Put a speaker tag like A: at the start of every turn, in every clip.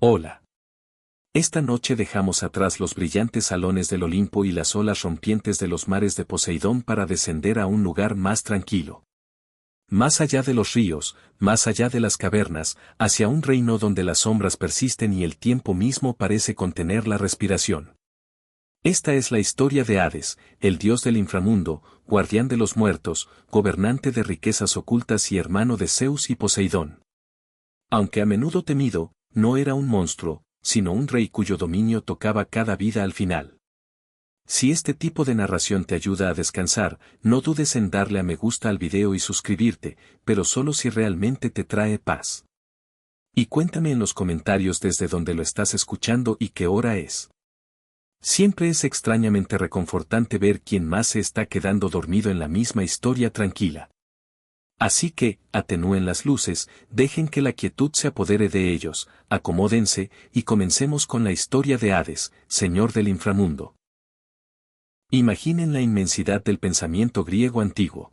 A: Hola. Esta noche dejamos atrás los brillantes salones del Olimpo y las olas rompientes de los mares de Poseidón para descender a un lugar más tranquilo. Más allá de los ríos, más allá de las cavernas, hacia un reino donde las sombras persisten y el tiempo mismo parece contener la respiración. Esta es la historia de Hades, el dios del inframundo, guardián de los muertos, gobernante de riquezas ocultas y hermano de Zeus y Poseidón. Aunque a menudo temido, no era un monstruo, sino un rey cuyo dominio tocaba cada vida al final. Si este tipo de narración te ayuda a descansar, no dudes en darle a me gusta al video y suscribirte, pero solo si realmente te trae paz. Y cuéntame en los comentarios desde donde lo estás escuchando y qué hora es. Siempre es extrañamente reconfortante ver quién más se está quedando dormido en la misma historia tranquila. Así que, atenúen las luces, dejen que la quietud se apodere de ellos, acomódense, y comencemos con la historia de Hades, señor del inframundo. Imaginen la inmensidad del pensamiento griego antiguo.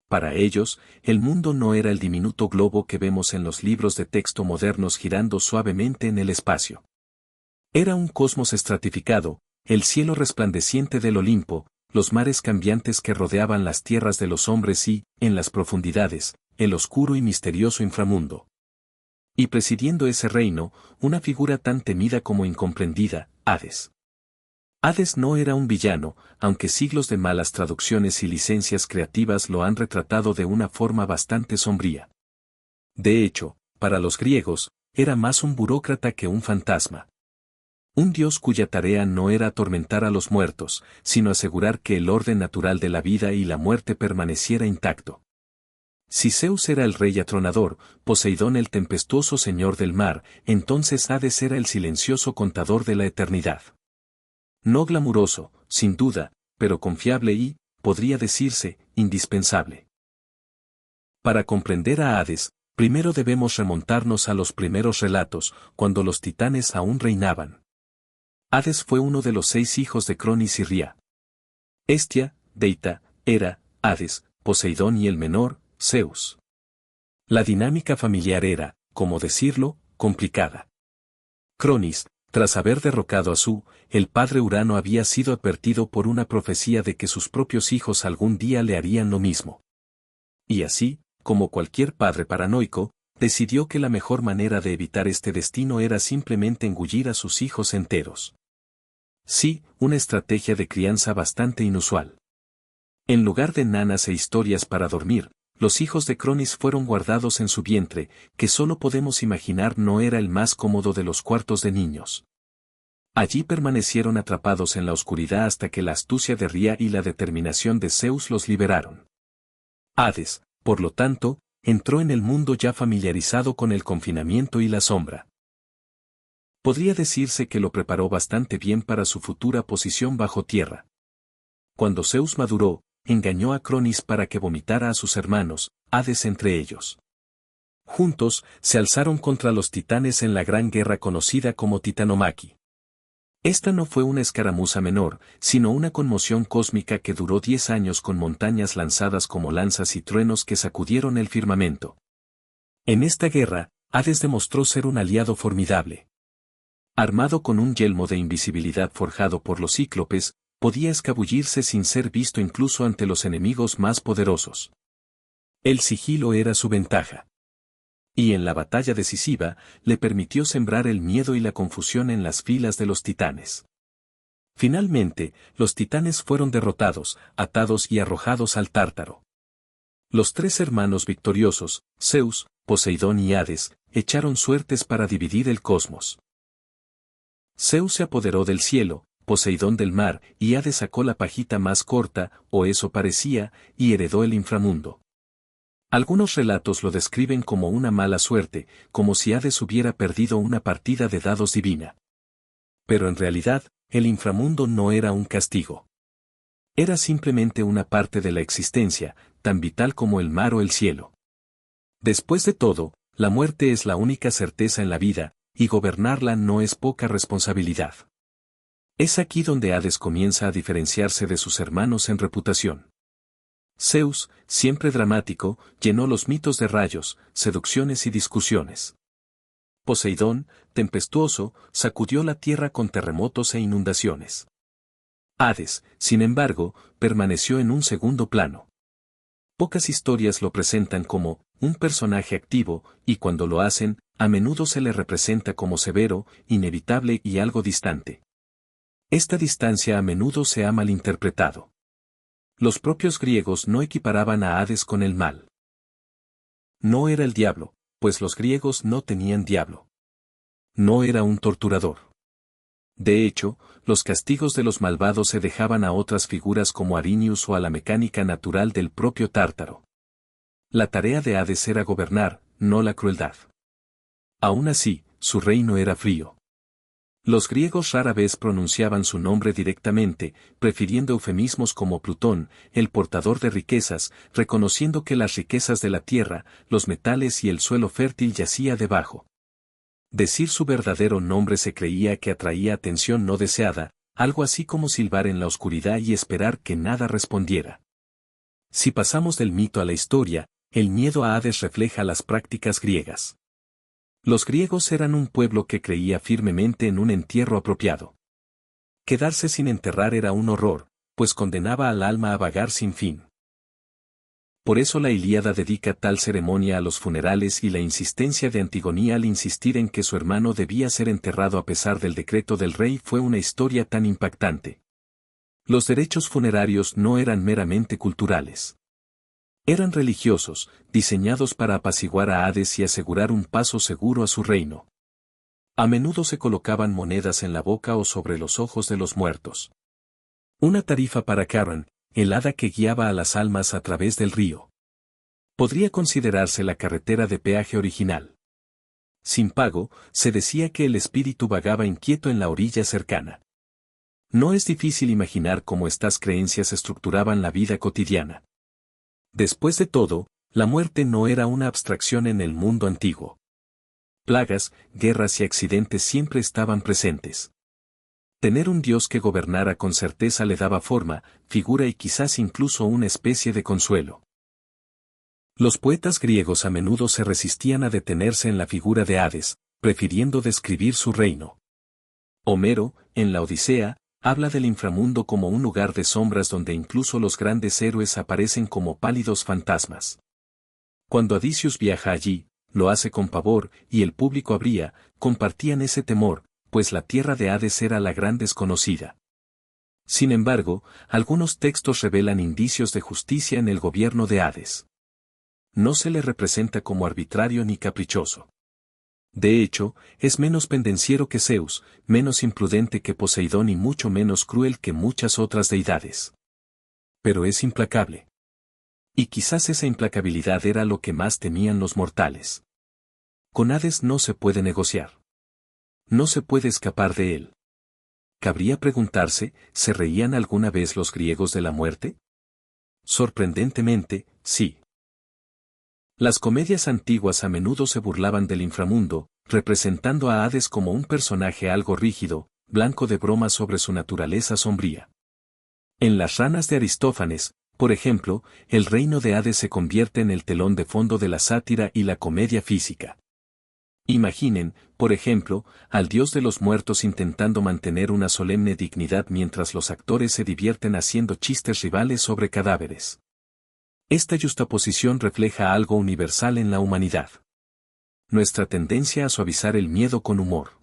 A: Para ellos, el mundo no era el diminuto globo que vemos en los libros de texto modernos girando suavemente en el espacio. Era un cosmos estratificado, el cielo resplandeciente del Olimpo, los mares cambiantes que rodeaban las tierras de los hombres y, en las profundidades, el oscuro y misterioso inframundo. Y presidiendo ese reino, una figura tan temida como incomprendida, Hades. Hades no era un villano, aunque siglos de malas traducciones y licencias creativas lo han retratado de una forma bastante sombría. De hecho, para los griegos, era más un burócrata que un fantasma. Un dios cuya tarea no era atormentar a los muertos, sino asegurar que el orden natural de la vida y la muerte permaneciera intacto. Si Zeus era el rey atronador, Poseidón el tempestuoso señor del mar, entonces Hades era el silencioso contador de la eternidad. No glamuroso, sin duda, pero confiable y, podría decirse, indispensable. Para comprender a Hades, primero debemos remontarnos a los primeros relatos, cuando los titanes aún reinaban. Hades fue uno de los 6 hijos de Cronis y Ría. Hestia, Deita, Hera, Hades, Poseidón y el menor, Zeus. La dinámica familiar era, como decirlo, complicada. Cronis, tras haber derrocado a el padre Urano había sido advertido por una profecía de que sus propios hijos algún día le harían lo mismo. Y así, como cualquier padre paranoico, decidió que la mejor manera de evitar este destino era simplemente engullir a sus hijos enteros. Sí, una estrategia de crianza bastante inusual. En lugar de nanas e historias para dormir, los hijos de Cronis fueron guardados en su vientre, que solo podemos imaginar no era el más cómodo de los cuartos de niños. Allí permanecieron atrapados en la oscuridad hasta que la astucia de Ría y la determinación de Zeus los liberaron. Hades, por lo tanto, entró en el mundo ya familiarizado con el confinamiento y la sombra. Podría decirse que lo preparó bastante bien para su futura posición bajo tierra. Cuando Zeus maduró, engañó a Cronis para que vomitara a sus hermanos, Hades entre ellos. Juntos, se alzaron contra los titanes en la gran guerra conocida como Titanomaqui. Esta no fue una escaramuza menor, sino una conmoción cósmica que duró 10 años con montañas lanzadas como lanzas y truenos que sacudieron el firmamento. En esta guerra, Hades demostró ser un aliado formidable. Armado con un yelmo de invisibilidad forjado por los cíclopes, podía escabullirse sin ser visto incluso ante los enemigos más poderosos. El sigilo era su ventaja. Y en la batalla decisiva, le permitió sembrar el miedo y la confusión en las filas de los titanes. Finalmente, los titanes fueron derrotados, atados y arrojados al Tártaro. Los 3 hermanos victoriosos, Zeus, Poseidón y Hades, echaron suertes para dividir el cosmos. Zeus se apoderó del cielo, Poseidón del mar, y Hades sacó la pajita más corta, o eso parecía, y heredó el inframundo. Algunos relatos lo describen como una mala suerte, como si Hades hubiera perdido una partida de dados divina. Pero en realidad, el inframundo no era un castigo. Era simplemente una parte de la existencia, tan vital como el mar o el cielo. Después de todo, la muerte es la única certeza en la vida, y gobernarla no es poca responsabilidad. Es aquí donde Hades comienza a diferenciarse de sus hermanos en reputación. Zeus, siempre dramático, llenó los mitos de rayos, seducciones y discusiones. Poseidón, tempestuoso, sacudió la tierra con terremotos e inundaciones. Hades, sin embargo, permaneció en un segundo plano. Pocas historias lo presentan como un personaje activo, y cuando lo hacen, a menudo se le representa como severo, inevitable y algo distante. Esta distancia a menudo se ha malinterpretado. Los propios griegos no equiparaban a Hades con el mal. No era el diablo, pues los griegos no tenían diablo. No era un torturador. De hecho, los castigos de los malvados se dejaban a otras figuras como Arinius o a la mecánica natural del propio Tártaro. La tarea de Hades era gobernar, no la crueldad. Aún así, su reino era frío. Los griegos rara vez pronunciaban su nombre directamente, prefiriendo eufemismos como Plutón, el portador de riquezas, reconociendo que las riquezas de la tierra, los metales y el suelo fértil yacía debajo. Decir su verdadero nombre se creía que atraía atención no deseada, algo así como silbar en la oscuridad y esperar que nada respondiera. Si pasamos del mito a la historia, el miedo a Hades refleja las prácticas griegas. Los griegos eran un pueblo que creía firmemente en un entierro apropiado. Quedarse sin enterrar era un horror, pues condenaba al alma a vagar sin fin. Por eso la Ilíada dedica tal ceremonia a los funerales y la insistencia de Antigonía al insistir en que su hermano debía ser enterrado a pesar del decreto del rey fue una historia tan impactante. Los derechos funerarios no eran meramente culturales. Eran religiosos, diseñados para apaciguar a Hades y asegurar un paso seguro a su reino. A menudo se colocaban monedas en la boca o sobre los ojos de los muertos. Una tarifa para Charon, el hada que guiaba a las almas a través del río. Podría considerarse la carretera de peaje original. Sin pago, se decía que el espíritu vagaba inquieto en la orilla cercana. No es difícil imaginar cómo estas creencias estructuraban la vida cotidiana. Después de todo, la muerte no era una abstracción en el mundo antiguo. Plagas, guerras y accidentes siempre estaban presentes. Tener un dios que gobernara con certeza le daba forma, figura y quizás incluso una especie de consuelo. Los poetas griegos a menudo se resistían a detenerse en la figura de Hades, prefiriendo describir su reino. Homero, en la Odisea, habla del inframundo como un lugar de sombras donde incluso los grandes héroes aparecen como pálidos fantasmas. Cuando Odysseus viaja allí, lo hace con pavor, y el público compartían ese temor, pues la tierra de Hades era la gran desconocida. Sin embargo, algunos textos revelan indicios de justicia en el gobierno de Hades. No se le representa como arbitrario ni caprichoso. De hecho, es menos pendenciero que Zeus, menos imprudente que Poseidón y mucho menos cruel que muchas otras deidades. Pero es implacable. Y quizás esa implacabilidad era lo que más temían los mortales. Con Hades no se puede negociar. No se puede escapar de él. Cabría preguntarse, ¿se reían alguna vez los griegos de la muerte? Sorprendentemente, sí. Las comedias antiguas a menudo se burlaban del inframundo, representando a Hades como un personaje algo rígido, blanco de bromas sobre su naturaleza sombría. En Las ranas de Aristófanes, por ejemplo, el reino de Hades se convierte en el telón de fondo de la sátira y la comedia física. Imaginen, por ejemplo, al dios de los muertos intentando mantener una solemne dignidad mientras los actores se divierten haciendo chistes rivales sobre cadáveres. Esta yuxtaposición refleja algo universal en la humanidad. Nuestra tendencia a suavizar el miedo con humor.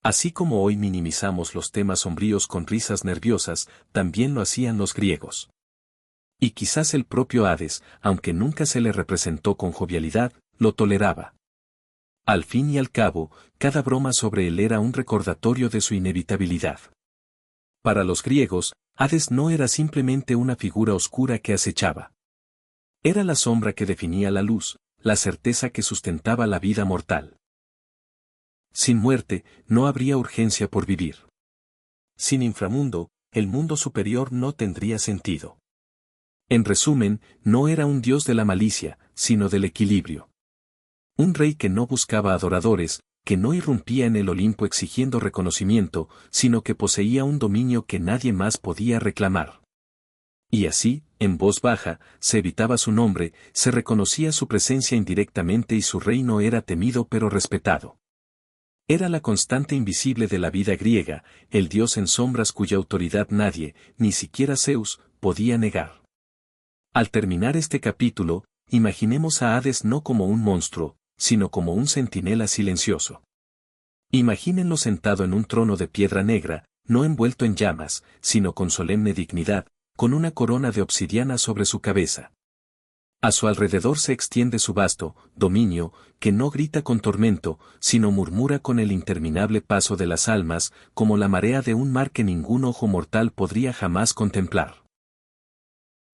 A: Así como hoy minimizamos los temas sombríos con risas nerviosas, también lo hacían los griegos. Y quizás el propio Hades, aunque nunca se le representó con jovialidad, lo toleraba. Al fin y al cabo, cada broma sobre él era un recordatorio de su inevitabilidad. Para los griegos, Hades no era simplemente una figura oscura que acechaba. Era la sombra que definía la luz, la certeza que sustentaba la vida mortal. Sin muerte, no habría urgencia por vivir. Sin inframundo, el mundo superior no tendría sentido. En resumen, no era un dios de la malicia, sino del equilibrio. Un rey que no buscaba adoradores, que no irrumpía en el Olimpo exigiendo reconocimiento, sino que poseía un dominio que nadie más podía reclamar. Y así, en voz baja, se evitaba su nombre, se reconocía su presencia indirectamente y su reino era temido pero respetado. Era la constante invisible de la vida griega, el dios en sombras cuya autoridad nadie, ni siquiera Zeus, podía negar. Al terminar este capítulo, imaginemos a Hades no como un monstruo, sino como un centinela silencioso. Imagínenlo sentado en un trono de piedra negra, no envuelto en llamas, sino con solemne dignidad, con una corona de obsidiana sobre su cabeza. A su alrededor se extiende su vasto dominio, que no grita con tormento, sino murmura con el interminable paso de las almas, como la marea de un mar que ningún ojo mortal podría jamás contemplar.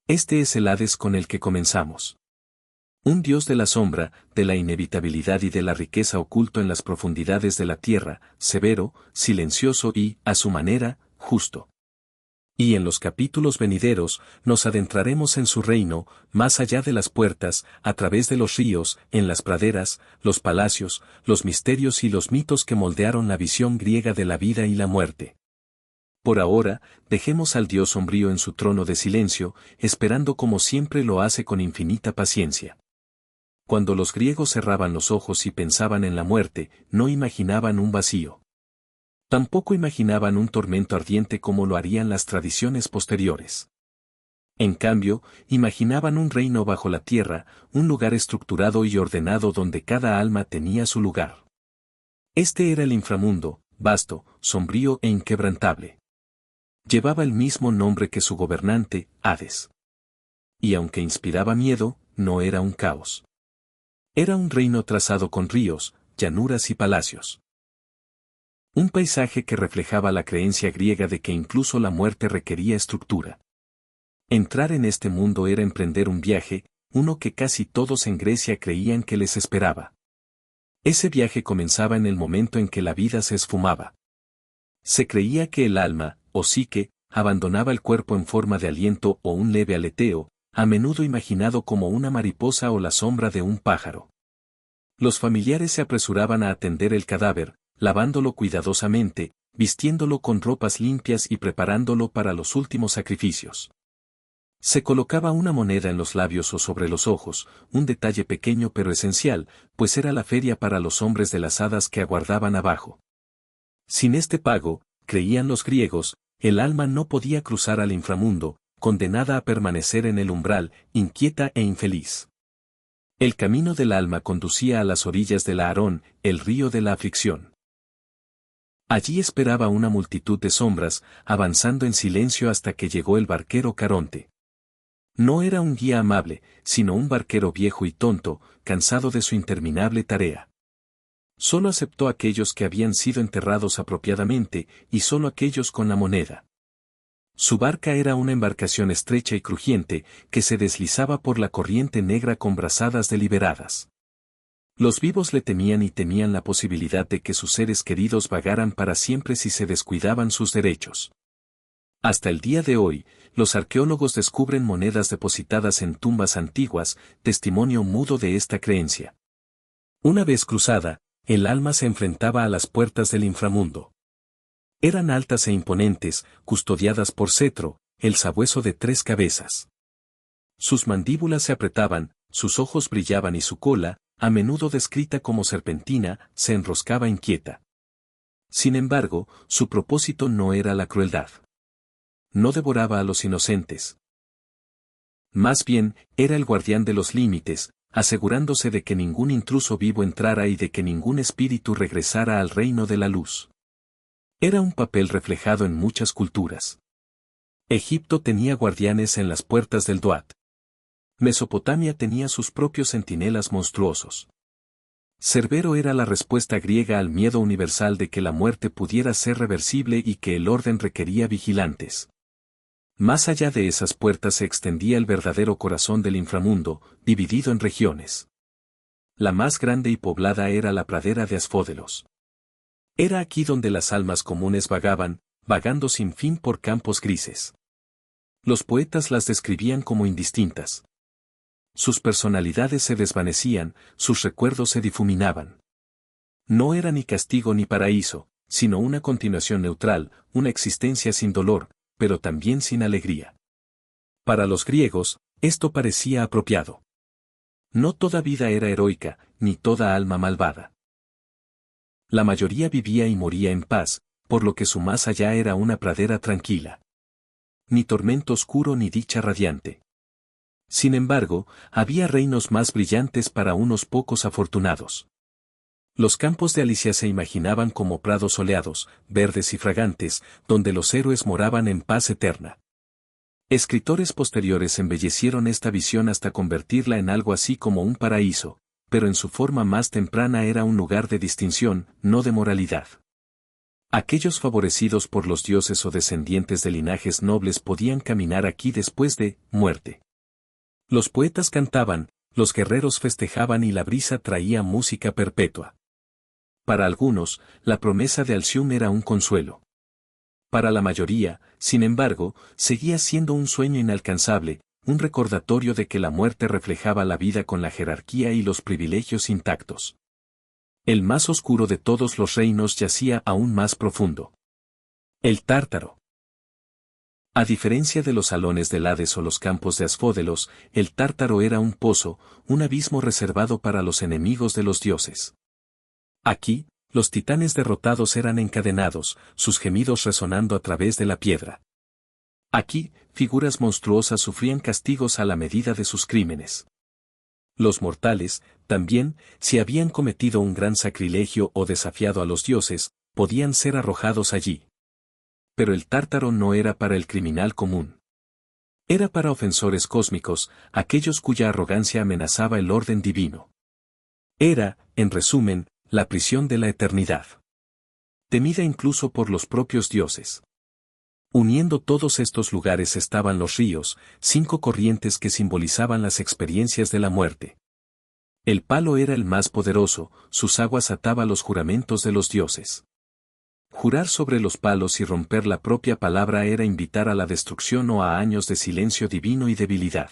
A: Este es el Hades con el que comenzamos. Un dios de la sombra, de la inevitabilidad y de la riqueza oculto en las profundidades de la tierra, severo, silencioso y, a su manera, justo. Y en los capítulos venideros, nos adentraremos en su reino, más allá de las puertas, a través de los ríos, en las praderas, los palacios, los misterios y los mitos que moldearon la visión griega de la vida y la muerte. Por ahora, dejemos al dios sombrío en su trono de silencio, esperando como siempre lo hace con infinita paciencia. Cuando los griegos cerraban los ojos y pensaban en la muerte, no imaginaban un vacío. Tampoco imaginaban un tormento ardiente como lo harían las tradiciones posteriores. En cambio, imaginaban un reino bajo la tierra, un lugar estructurado y ordenado donde cada alma tenía su lugar. Este era el inframundo, vasto, sombrío e inquebrantable. Llevaba el mismo nombre que su gobernante, Hades. Y aunque inspiraba miedo, no era un caos. Era un reino trazado con ríos, llanuras y palacios. Un paisaje que reflejaba la creencia griega de que incluso la muerte requería estructura. Entrar en este mundo era emprender un viaje, uno que casi todos en Grecia creían que les esperaba. Ese viaje comenzaba en el momento en que la vida se esfumaba. Se creía que el alma, o psique, abandonaba el cuerpo en forma de aliento o un leve aleteo, a menudo imaginado como una mariposa o la sombra de un pájaro. Los familiares se apresuraban a atender el cadáver, lavándolo cuidadosamente, vistiéndolo con ropas limpias y preparándolo para los últimos sacrificios. Se colocaba una moneda en los labios o sobre los ojos, un detalle pequeño pero esencial, pues era la feria para los hombres de las hadas que aguardaban abajo. Sin este pago, creían los griegos, el alma no podía cruzar al inframundo, condenada a permanecer en el umbral, inquieta e infeliz. El camino del alma conducía a las orillas del Aarón, el río de la aflicción. Allí esperaba una multitud de sombras, avanzando en silencio hasta que llegó el barquero Caronte. No era un guía amable, sino un barquero viejo y tonto, cansado de su interminable tarea. Solo aceptó aquellos que habían sido enterrados apropiadamente, y solo aquellos con la moneda. Su barca era una embarcación estrecha y crujiente, que se deslizaba por la corriente negra con brazadas deliberadas. Los vivos le temían y temían la posibilidad de que sus seres queridos vagaran para siempre si se descuidaban sus derechos. Hasta el día de hoy, los arqueólogos descubren monedas depositadas en tumbas antiguas, testimonio mudo de esta creencia. Una vez cruzada, el alma se enfrentaba a las puertas del inframundo. Eran altas e imponentes, custodiadas por cetro, el sabueso de 3 cabezas. Sus mandíbulas se apretaban, sus ojos brillaban y su cola, a menudo descrita como serpentina, se enroscaba inquieta. Sin embargo, su propósito no era la crueldad. No devoraba a los inocentes. Más bien, era el guardián de los límites, asegurándose de que ningún intruso vivo entrara y de que ningún espíritu regresara al reino de la luz. Era un papel reflejado en muchas culturas. Egipto tenía guardianes en las puertas del Duat. Mesopotamia tenía sus propios centinelas monstruosos. Cerbero era la respuesta griega al miedo universal de que la muerte pudiera ser reversible y que el orden requería vigilantes. Más allá de esas puertas se extendía el verdadero corazón del inframundo, dividido en regiones. La más grande y poblada era la pradera de Asfódelos. Era aquí donde las almas comunes vagaban, vagando sin fin por campos grises. Los poetas las describían como indistintas. Sus personalidades se desvanecían, sus recuerdos se difuminaban. No era ni castigo ni paraíso, sino una continuación neutral, una existencia sin dolor, pero también sin alegría. Para los griegos, esto parecía apropiado. No toda vida era heroica, ni toda alma malvada. La mayoría vivía y moría en paz, por lo que su más allá era una pradera tranquila. Ni tormento oscuro ni dicha radiante. Sin embargo, había reinos más brillantes para unos pocos afortunados. Los campos de Alicia se imaginaban como prados soleados, verdes y fragantes, donde los héroes moraban en paz eterna. Escritores posteriores embellecieron esta visión hasta convertirla en algo así como un paraíso, pero en su forma más temprana era un lugar de distinción, no de moralidad. Aquellos favorecidos por los dioses o descendientes de linajes nobles podían caminar aquí después de muerte. Los poetas cantaban, los guerreros festejaban y la brisa traía música perpetua. Para algunos, la promesa de Alcium era un consuelo. Para la mayoría, sin embargo, seguía siendo un sueño inalcanzable, un recordatorio de que la muerte reflejaba la vida con la jerarquía y los privilegios intactos. El más oscuro de todos los reinos yacía aún más profundo. El Tártaro. A diferencia de los salones del Hades o los campos de Asfódelos, el Tártaro era un pozo, un abismo reservado para los enemigos de los dioses. Aquí, los titanes derrotados eran encadenados, sus gemidos resonando a través de la piedra. Aquí, figuras monstruosas sufrían castigos a la medida de sus crímenes. Los mortales, también, si habían cometido un gran sacrilegio o desafiado a los dioses, podían ser arrojados allí. Pero el Tártaro no era para el criminal común. Era para ofensores cósmicos, aquellos cuya arrogancia amenazaba el orden divino. Era, en resumen, la prisión de la eternidad. Temida incluso por los propios dioses. Uniendo todos estos lugares estaban los ríos, 5 corrientes que simbolizaban las experiencias de la muerte. El palo era el más poderoso, sus aguas ataba los juramentos de los dioses. Jurar sobre los palos y romper la propia palabra era invitar a la destrucción o a años de silencio divino y debilidad.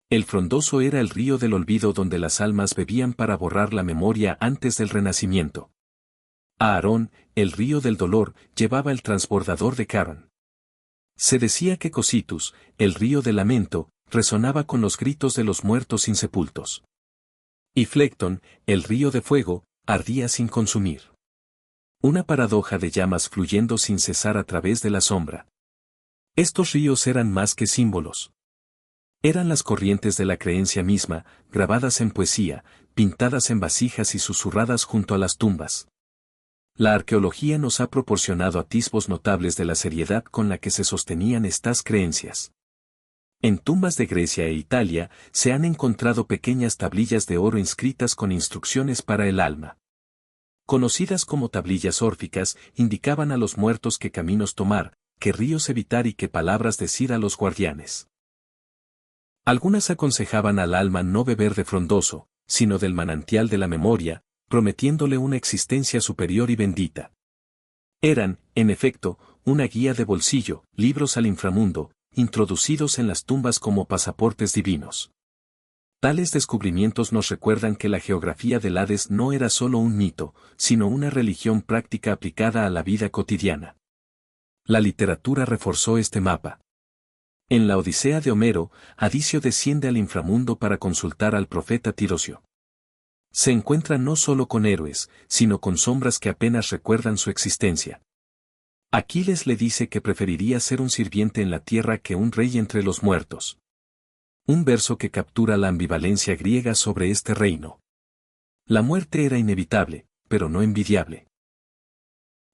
A: El frondoso era el río del olvido donde las almas bebían para borrar la memoria antes del renacimiento. Aarón, el río del dolor, llevaba el transbordador de Caron. Se decía que Cositus, el río del lamento, resonaba con los gritos de los muertos insepultos. Y Flecton, el río de fuego, ardía sin consumir. Una paradoja de llamas fluyendo sin cesar a través de la sombra. Estos ríos eran más que símbolos. Eran las corrientes de la creencia misma, grabadas en poesía, pintadas en vasijas y susurradas junto a las tumbas. La arqueología nos ha proporcionado atisbos notables de la seriedad con la que se sostenían estas creencias. En tumbas de Grecia e Italia se han encontrado pequeñas tablillas de oro inscritas con instrucciones para el alma. Conocidas como tablillas órficas, indicaban a los muertos qué caminos tomar, qué ríos evitar y qué palabras decir a los guardianes. Algunas aconsejaban al alma no beber de frondoso, sino del manantial de la memoria, prometiéndole una existencia superior y bendita. Eran, en efecto, una guía de bolsillo, libros al inframundo, introducidos en las tumbas como pasaportes divinos. Tales descubrimientos nos recuerdan que la geografía del Hades no era solo un mito, sino una religión práctica aplicada a la vida cotidiana. La literatura reforzó este mapa. En la Odisea de Homero, Adicio desciende al inframundo para consultar al profeta Tirosio. Se encuentra no solo con héroes, sino con sombras que apenas recuerdan su existencia. Aquiles le dice que preferiría ser un sirviente en la tierra que un rey entre los muertos. Un verso que captura la ambivalencia griega sobre este reino. La muerte era inevitable, pero no envidiable.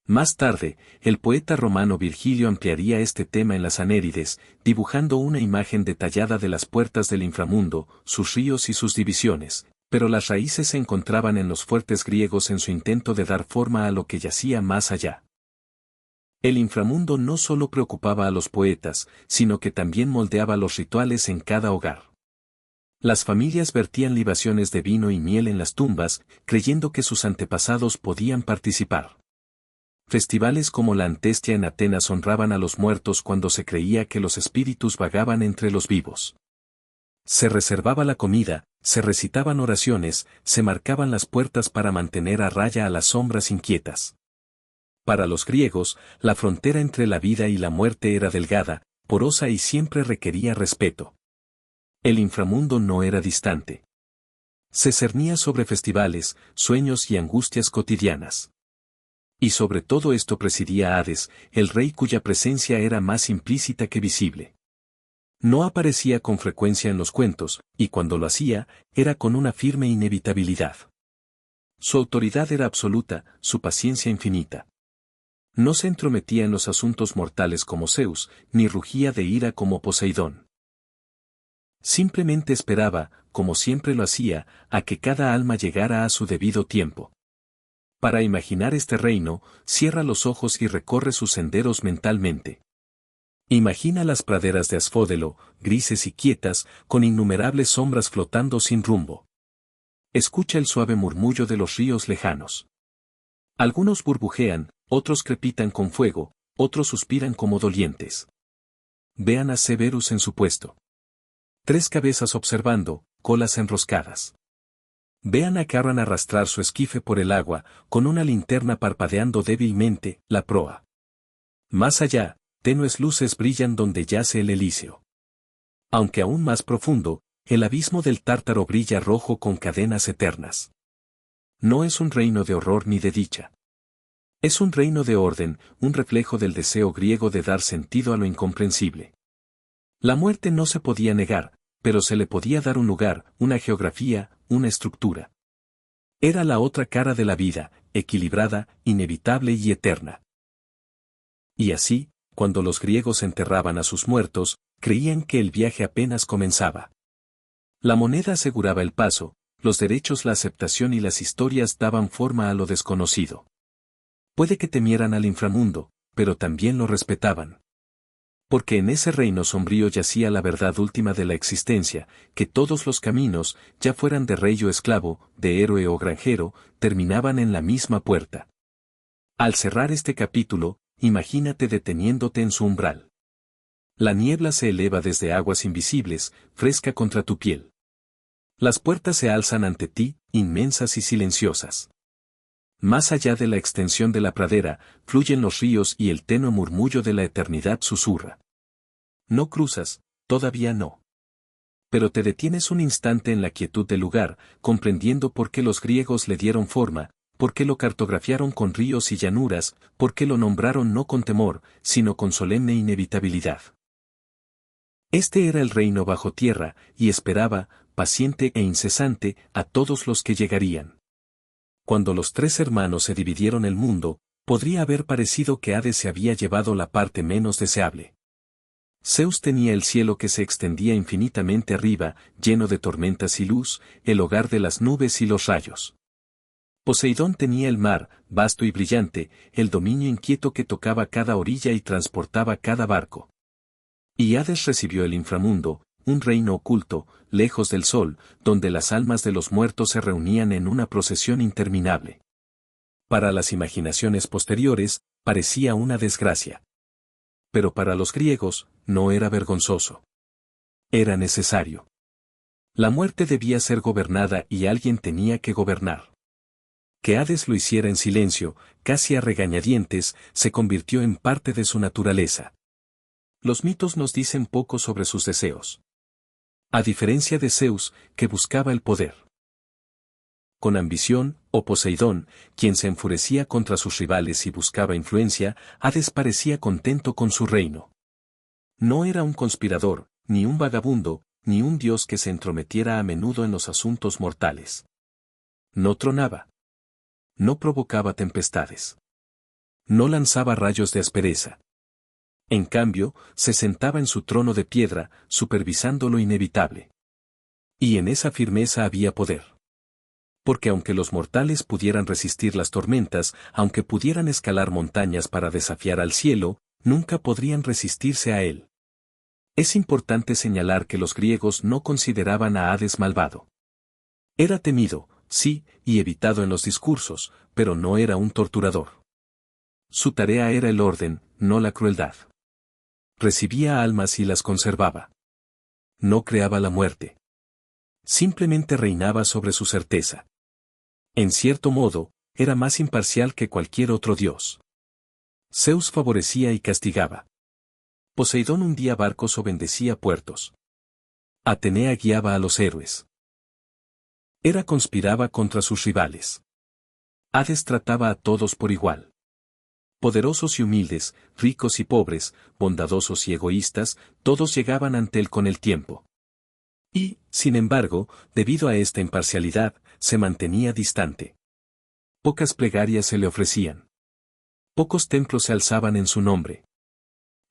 A: Más tarde, el poeta romano Virgilio ampliaría este tema en las Anérides, dibujando una imagen detallada de las puertas del inframundo, sus ríos y sus divisiones, pero las raíces se encontraban en los fuertes griegos en su intento de dar forma a lo que yacía más allá. El inframundo no solo preocupaba a los poetas, sino que también moldeaba los rituales en cada hogar. Las familias vertían libaciones de vino y miel en las tumbas, creyendo que sus antepasados podían participar. Festivales como la Antestia en Atenas honraban a los muertos cuando se creía que los espíritus vagaban entre los vivos. Se reservaba la comida, se recitaban oraciones, se marcaban las puertas para mantener a raya a las sombras inquietas. Para los griegos, la frontera entre la vida y la muerte era delgada, porosa y siempre requería respeto. El inframundo no era distante. Se cernía sobre festivales, sueños y angustias cotidianas. Y sobre todo esto presidía Hades, el rey cuya presencia era más implícita que visible. No aparecía con frecuencia en los cuentos, y cuando lo hacía, era con una firme inevitabilidad. Su autoridad era absoluta, su paciencia infinita. No se entrometía en los asuntos mortales como Zeus, ni rugía de ira como Poseidón. Simplemente esperaba, como siempre lo hacía, a que cada alma llegara a su debido tiempo. Para imaginar este reino, cierra los ojos y recorre sus senderos mentalmente. Imagina las praderas de Asfódelo, grises y quietas, con innumerables sombras flotando sin rumbo. Escucha el suave murmullo de los ríos lejanos. Algunos burbujean, otros crepitan con fuego, otros suspiran como dolientes. Vean a Cerberus en su puesto. 3 cabezas observando, colas enroscadas. Vean a Carran arrastrar su esquife por el agua, con una linterna parpadeando débilmente, la proa. Más allá, tenues luces brillan donde yace el Elíseo. Aunque aún más profundo, el abismo del Tártaro brilla rojo con cadenas eternas. No es un reino de horror ni de dicha. Es un reino de orden, un reflejo del deseo griego de dar sentido a lo incomprensible. La muerte no se podía negar, pero se le podía dar un lugar, una geografía, una estructura. Era la otra cara de la vida, equilibrada, inevitable y eterna. Y así, cuando los griegos enterraban a sus muertos, creían que el viaje apenas comenzaba. La moneda aseguraba el paso, los derechos la aceptación y las historias daban forma a lo desconocido. Puede que temieran al inframundo, pero también lo respetaban. Porque en ese reino sombrío yacía la verdad última de la existencia, que todos los caminos, ya fueran de rey o esclavo, de héroe o granjero, terminaban en la misma puerta. Al cerrar este capítulo, imagínate deteniéndote en su umbral. La niebla se eleva desde aguas invisibles, fresca contra tu piel. Las puertas se alzan ante ti, inmensas y silenciosas. Más allá de la extensión de la pradera, fluyen los ríos y el tenue murmullo de la eternidad susurra. No cruzas, todavía no. Pero te detienes un instante en la quietud del lugar, comprendiendo por qué los griegos le dieron forma, por qué lo cartografiaron con ríos y llanuras, por qué lo nombraron no con temor, sino con solemne inevitabilidad. Este era el reino bajo tierra, y esperaba, paciente e incesante, a todos los que llegarían. Cuando los 3 hermanos se dividieron el mundo, podría haber parecido que Hades se había llevado la parte menos deseable. Zeus tenía el cielo que se extendía infinitamente arriba, lleno de tormentas y luz, el hogar de las nubes y los rayos. Poseidón tenía el mar, vasto y brillante, el dominio inquieto que tocaba cada orilla y transportaba cada barco. Y Hades recibió el inframundo, un reino oculto, lejos del sol, donde las almas de los muertos se reunían en una procesión interminable. Para las imaginaciones posteriores, parecía una desgracia. Pero para los griegos, no era vergonzoso. Era necesario. La muerte debía ser gobernada y alguien tenía que gobernar. Que Hades lo hiciera en silencio, casi a regañadientes, se convirtió en parte de su naturaleza. Los mitos nos dicen poco sobre sus deseos. A diferencia de Zeus, que buscaba el poder. Con ambición, o Poseidón, quien se enfurecía contra sus rivales y buscaba influencia, Hades parecía contento con su reino. No era un conspirador, ni un vagabundo, ni un dios que se entrometiera a menudo en los asuntos mortales. No tronaba. No provocaba tempestades. No lanzaba rayos de aspereza. En cambio, se sentaba en su trono de piedra, supervisando lo inevitable. Y en esa firmeza había poder. Porque aunque los mortales pudieran resistir las tormentas, aunque pudieran escalar montañas para desafiar al cielo, nunca podrían resistirse a él. Es importante señalar que los griegos no consideraban a Hades malvado. Era temido, sí, y evitado en los discursos, pero no era un torturador. Su tarea era el orden, no la crueldad. Recibía almas y las conservaba. No creaba la muerte. Simplemente reinaba sobre su certeza. En cierto modo, era más imparcial que cualquier otro dios. Zeus favorecía y castigaba. Poseidón hundía barcos o bendecía puertos. Atenea guiaba a los héroes. Hera conspiraba contra sus rivales. Hades trataba a todos por igual. Poderosos y humildes, ricos y pobres, bondadosos y egoístas, todos llegaban ante él con el tiempo. Y, sin embargo, debido a esta imparcialidad, se mantenía distante. Pocas plegarias se le ofrecían. Pocos templos se alzaban en su nombre.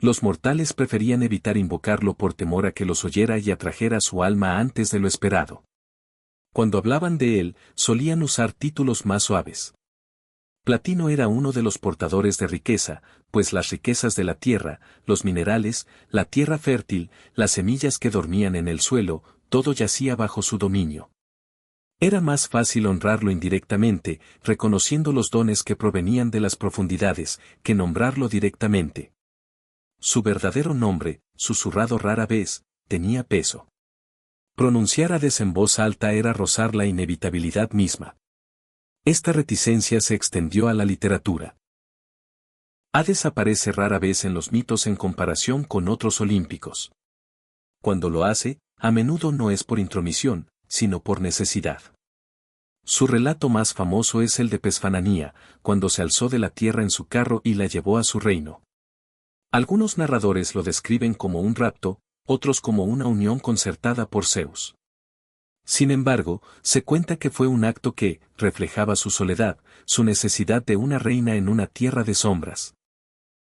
A: Los mortales preferían evitar invocarlo por temor a que los oyera y atrajera su alma antes de lo esperado. Cuando hablaban de él, solían usar títulos más suaves. Platino era uno de los portadores de riqueza, pues las riquezas de la tierra, los minerales, la tierra fértil, las semillas que dormían en el suelo, todo yacía bajo su dominio. Era más fácil honrarlo indirectamente, reconociendo los dones que provenían de las profundidades, que nombrarlo directamente. Su verdadero nombre, susurrado rara vez, tenía peso. Pronunciar Hades en voz alta era rozar la inevitabilidad misma. Esta reticencia se extendió a la literatura. Hades aparece rara vez en los mitos en comparación con otros olímpicos. Cuando lo hace, a menudo no es por intromisión, sino por necesidad. Su relato más famoso es el de Pesfananía, cuando se alzó de la tierra en su carro y la llevó a su reino. Algunos narradores lo describen como un rapto, otros como una unión concertada por Zeus. Sin embargo, se cuenta que fue un acto que reflejaba su soledad, su necesidad de una reina en una tierra de sombras.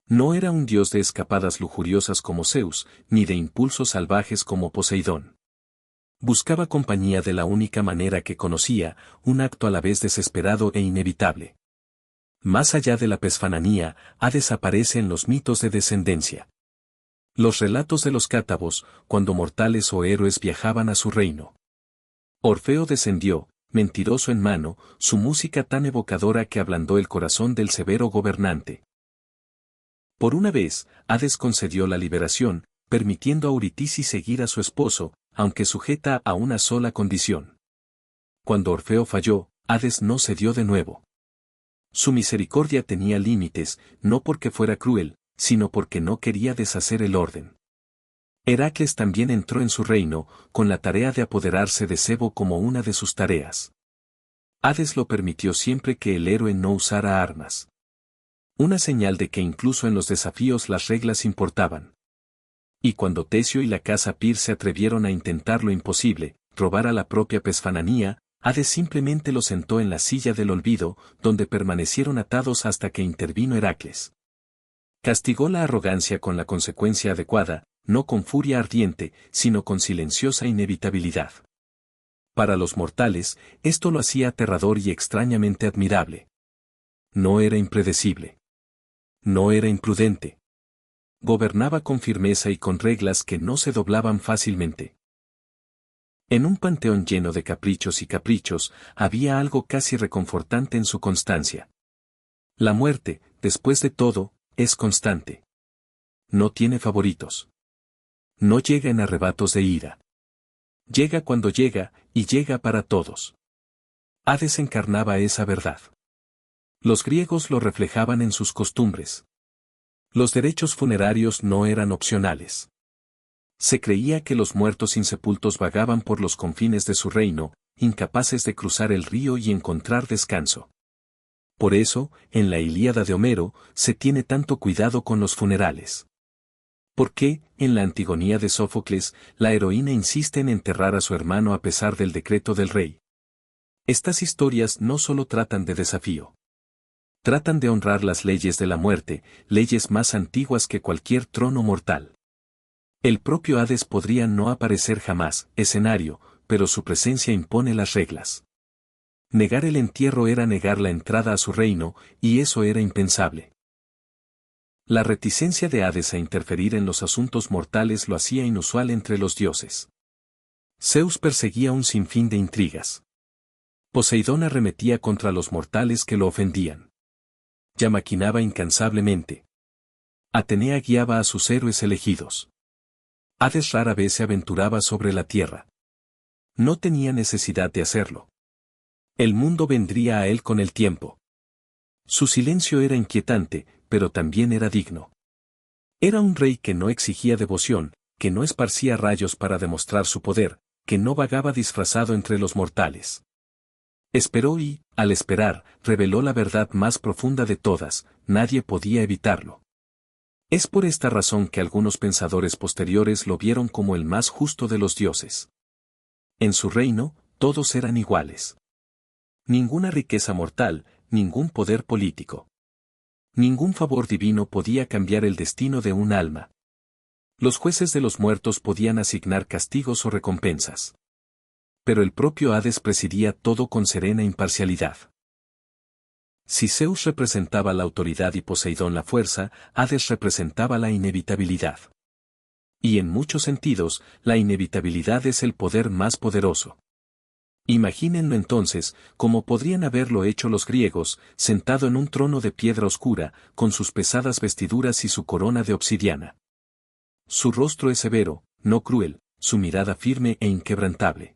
A: No era un dios de escapadas lujuriosas como Zeus, ni de impulsos salvajes como Poseidón. Buscaba compañía de la única manera que conocía, un acto a la vez desesperado e inevitable. Más allá de la Pesfananía, Hades aparece en los mitos de descendencia. Los relatos de los cátabos, cuando mortales o héroes viajaban a su reino. Orfeo descendió, mentiroso en mano, su música tan evocadora que ablandó el corazón del severo gobernante. Por una vez, Hades concedió la liberación, permitiendo a Eurídice seguir a su esposo, aunque sujeta a una sola condición. Cuando Orfeo falló, Hades no cedió de nuevo. Su misericordia tenía límites, no porque fuera cruel, sino porque no quería deshacer el orden. Heracles también entró en su reino, con la tarea de apoderarse de Sebo como una de sus tareas. Hades lo permitió siempre que el héroe no usara armas. Una señal de que incluso en los desafíos las reglas importaban. Y cuando Teseo y la casa Pir se atrevieron a intentar lo imposible, robar a la propia Pesfananía, Hades simplemente lo sentó en la silla del olvido, donde permanecieron atados hasta que intervino Heracles. Castigó la arrogancia con la consecuencia adecuada, no con furia ardiente, sino con silenciosa inevitabilidad. Para los mortales, esto lo hacía aterrador y extrañamente admirable. No era impredecible. No era imprudente. Gobernaba con firmeza y con reglas que no se doblaban fácilmente. En un panteón lleno de caprichos y caprichos, había algo casi reconfortante en su constancia. La muerte, después de todo, es constante. No tiene favoritos. No llega en arrebatos de ira. Llega cuando llega, y llega para todos. Hades encarnaba esa verdad. Los griegos lo reflejaban en sus costumbres. Los derechos funerarios no eran opcionales. Se creía que los muertos insepultos vagaban por los confines de su reino, incapaces de cruzar el río y encontrar descanso. Por eso, en la Ilíada de Homero, se tiene tanto cuidado con los funerales. ¿Por qué, en la Antigonía de Sófocles, la heroína insiste en enterrar a su hermano a pesar del decreto del rey? Estas historias no solo tratan de desafío. Tratan de honrar las leyes de la muerte, leyes más antiguas que cualquier trono mortal. El propio Hades podría no aparecer jamás, escenario, pero su presencia impone las reglas. Negar el entierro era negar la entrada a su reino, y eso era impensable. La reticencia de Hades a interferir en los asuntos mortales lo hacía inusual entre los dioses. Zeus perseguía un sinfín de intrigas. Poseidón arremetía contra los mortales que lo ofendían. Ya maquinaba incansablemente. Atenea guiaba a sus héroes elegidos. Hades rara vez se aventuraba sobre la tierra. No tenía necesidad de hacerlo. El mundo vendría a él con el tiempo. Su silencio era inquietante, pero también era digno. Era un rey que no exigía devoción, que no esparcía rayos para demostrar su poder, que no vagaba disfrazado entre los mortales. Esperó y, al esperar, reveló la verdad más profunda de todas, nadie podía evitarlo. Es por esta razón que algunos pensadores posteriores lo vieron como el más justo de los dioses. En su reino, todos eran iguales. Ninguna riqueza mortal, ningún poder político. Ningún favor divino podía cambiar el destino de un alma. Los jueces de los muertos podían asignar castigos o recompensas. Pero el propio Hades presidía todo con serena imparcialidad. Si Zeus representaba la autoridad y Poseidón la fuerza, Hades representaba la inevitabilidad. Y en muchos sentidos, la inevitabilidad es el poder más poderoso. Imagínenlo entonces, como podrían haberlo hecho los griegos, sentado en un trono de piedra oscura, con sus pesadas vestiduras y su corona de obsidiana. Su rostro es severo, no cruel, su mirada firme e inquebrantable.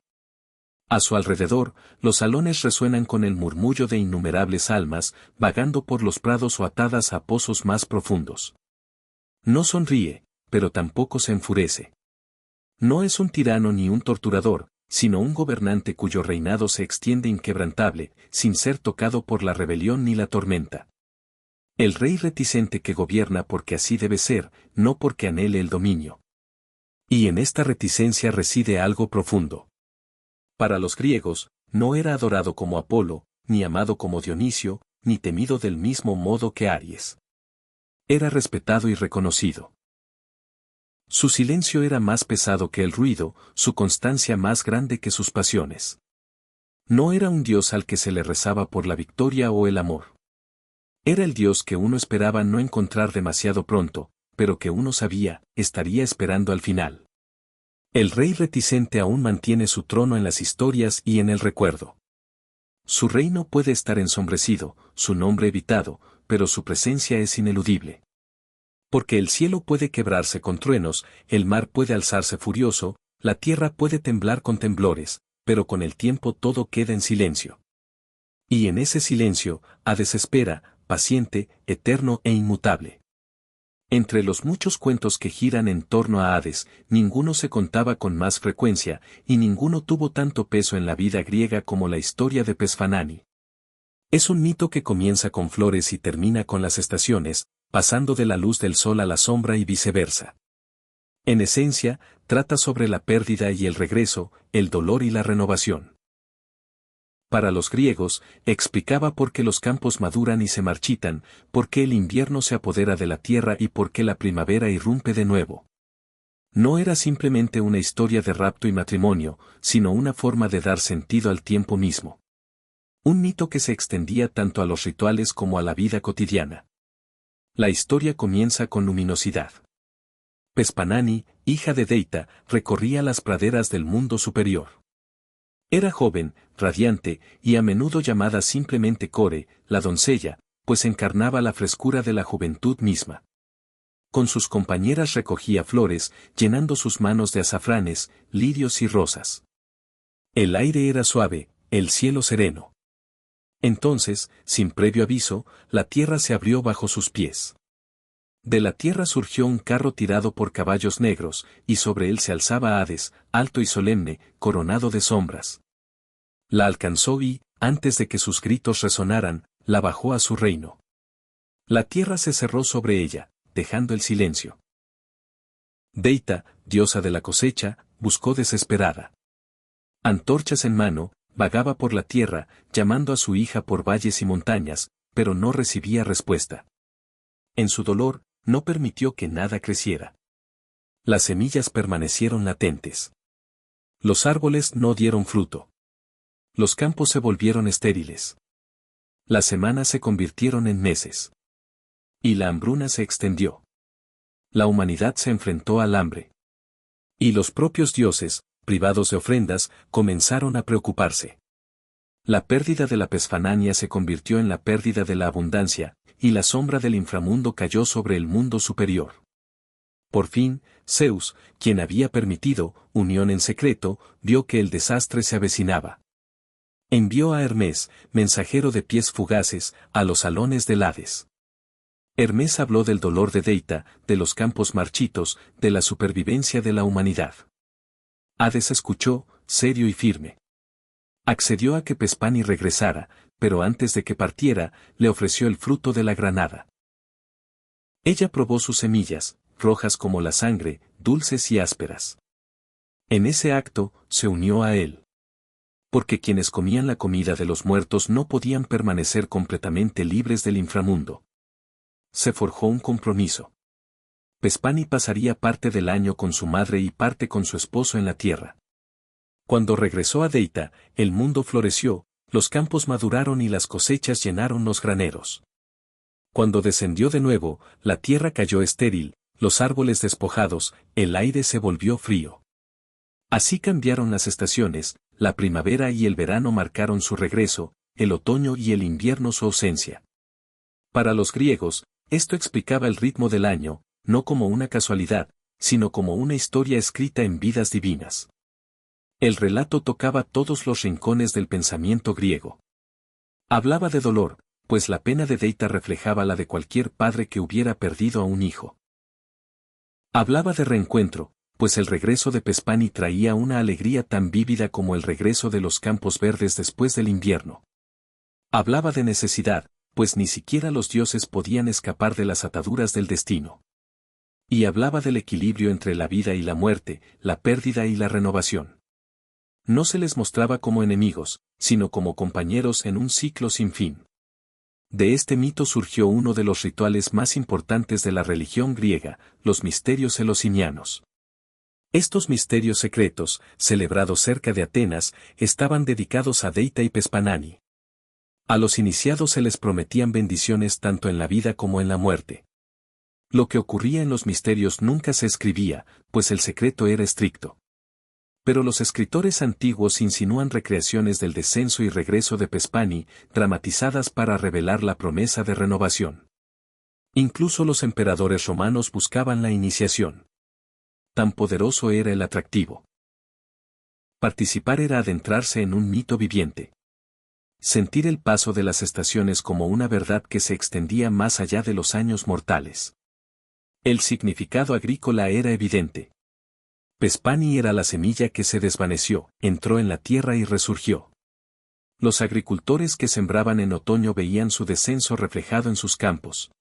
A: A su alrededor, los salones resuenan con el murmullo de innumerables almas, vagando por los prados o atadas a pozos más profundos. No sonríe, pero tampoco se enfurece. No es un tirano ni un torturador, sino un gobernante cuyo reinado se extiende inquebrantable, sin ser tocado por la rebelión ni la tormenta. El rey reticente que gobierna porque así debe ser, no porque anhele el dominio. Y en esta reticencia reside algo profundo. Para los griegos, no era adorado como Apolo, ni amado como Dionisio, ni temido del mismo modo que Aries. Era respetado y reconocido. Su silencio era más pesado que el ruido, su constancia más grande que sus pasiones. No era un dios al que se le rezaba por la victoria o el amor. Era el dios que uno esperaba no encontrar demasiado pronto, pero que uno sabía, estaría esperando al final. El rey reticente aún mantiene su trono en las historias y en el recuerdo. Su reino puede estar ensombrecido, su nombre evitado, pero su presencia es ineludible. Porque el cielo puede quebrarse con truenos, el mar puede alzarse furioso, la tierra puede temblar con temblores, pero con el tiempo todo queda en silencio. Y en ese silencio, Hades espera, paciente, eterno e inmutable. Entre los muchos cuentos que giran en torno a Hades, ninguno se contaba con más frecuencia, y ninguno tuvo tanto peso en la vida griega como la historia de Pesfanani. Es un mito que comienza con flores y termina con las estaciones, pasando de la luz del sol a la sombra y viceversa. En esencia, trata sobre la pérdida y el regreso, el dolor y la renovación. Para los griegos, explicaba por qué los campos maduran y se marchitan, por qué el invierno se apodera de la tierra y por qué la primavera irrumpe de nuevo. No era simplemente una historia de rapto y matrimonio, sino una forma de dar sentido al tiempo mismo. Un mito que se extendía tanto a los rituales como a la vida cotidiana. La historia comienza con luminosidad. Pespanani, hija de Deita, recorría las praderas del mundo superior. Era joven, radiante, y a menudo llamada simplemente Core, la doncella, pues encarnaba la frescura de la juventud misma. Con sus compañeras recogía flores, llenando sus manos de azafranes, lirios y rosas. El aire era suave, el cielo sereno. Entonces, sin previo aviso, la tierra se abrió bajo sus pies. De la tierra surgió un carro tirado por caballos negros, y sobre él se alzaba Hades, alto y solemne, coronado de sombras. La alcanzó y, antes de que sus gritos resonaran, la bajó a su reino. La tierra se cerró sobre ella, dejando el silencio. Deita, diosa de la cosecha, buscó desesperada. Antorchas en mano, vagaba por la tierra, llamando a su hija por valles y montañas, pero no recibía respuesta. En su dolor, no permitió que nada creciera. Las semillas permanecieron latentes. Los árboles no dieron fruto. Los campos se volvieron estériles. Las semanas se convirtieron en meses. Y la hambruna se extendió. La humanidad se enfrentó al hambre. Y los propios dioses, privados de ofrendas, comenzaron a preocuparse. La pérdida de la Pesfanania se convirtió en la pérdida de la abundancia, y la sombra del inframundo cayó sobre el mundo superior. Por fin, Zeus, quien había permitido unión en secreto, vio que el desastre se avecinaba. Envió a Hermes, mensajero de pies fugaces, a los salones del Hades. Hermes habló del dolor de Deita, de los campos marchitos, de la supervivencia de la humanidad. Hades escuchó, serio y firme. Accedió a que Pespani regresara, pero antes de que partiera, le ofreció el fruto de la granada. Ella probó sus semillas, rojas como la sangre, dulces y ásperas. En ese acto, se unió a él. Porque quienes comían la comida de los muertos no podían permanecer completamente libres del inframundo. Se forjó un compromiso. Pespani pasaría parte del año con su madre y parte con su esposo en la tierra. Cuando regresó a Deita, el mundo floreció, los campos maduraron y las cosechas llenaron los graneros. Cuando descendió de nuevo, la tierra cayó estéril, los árboles despojados, el aire se volvió frío. Así cambiaron las estaciones, la primavera y el verano marcaron su regreso, el otoño y el invierno su ausencia. Para los griegos, esto explicaba el ritmo del año, no como una casualidad, sino como una historia escrita en vidas divinas. El relato tocaba todos los rincones del pensamiento griego. Hablaba de dolor, pues la pena de Deita reflejaba la de cualquier padre que hubiera perdido a un hijo. Hablaba de reencuentro, pues el regreso de Pespani traía una alegría tan vívida como el regreso de los campos verdes después del invierno. Hablaba de necesidad, pues ni siquiera los dioses podían escapar de las ataduras del destino. Y hablaba del equilibrio entre la vida y la muerte, la pérdida y la renovación. No se les mostraba como enemigos, sino como compañeros en un ciclo sin fin. De este mito surgió uno de los rituales más importantes de la religión griega, los misterios elosinianos. Estos misterios secretos, celebrados cerca de Atenas, estaban dedicados a Deita y Pespanani. A los iniciados se les prometían bendiciones tanto en la vida como en la muerte. Lo que ocurría en los misterios nunca se escribía, pues el secreto era estricto. Pero los escritores antiguos insinúan recreaciones del descenso y regreso de Pespani, dramatizadas para revelar la promesa de renovación. Incluso los emperadores romanos buscaban la iniciación. Tan poderoso era el atractivo. Participar era adentrarse en un mito viviente. Sentir el paso de las estaciones como una verdad que se extendía más allá de los años mortales. El significado agrícola era evidente. Pespani era la semilla que se desvaneció, entró en la tierra y resurgió. Los agricultores que sembraban en otoño veían su descenso reflejado en sus campos.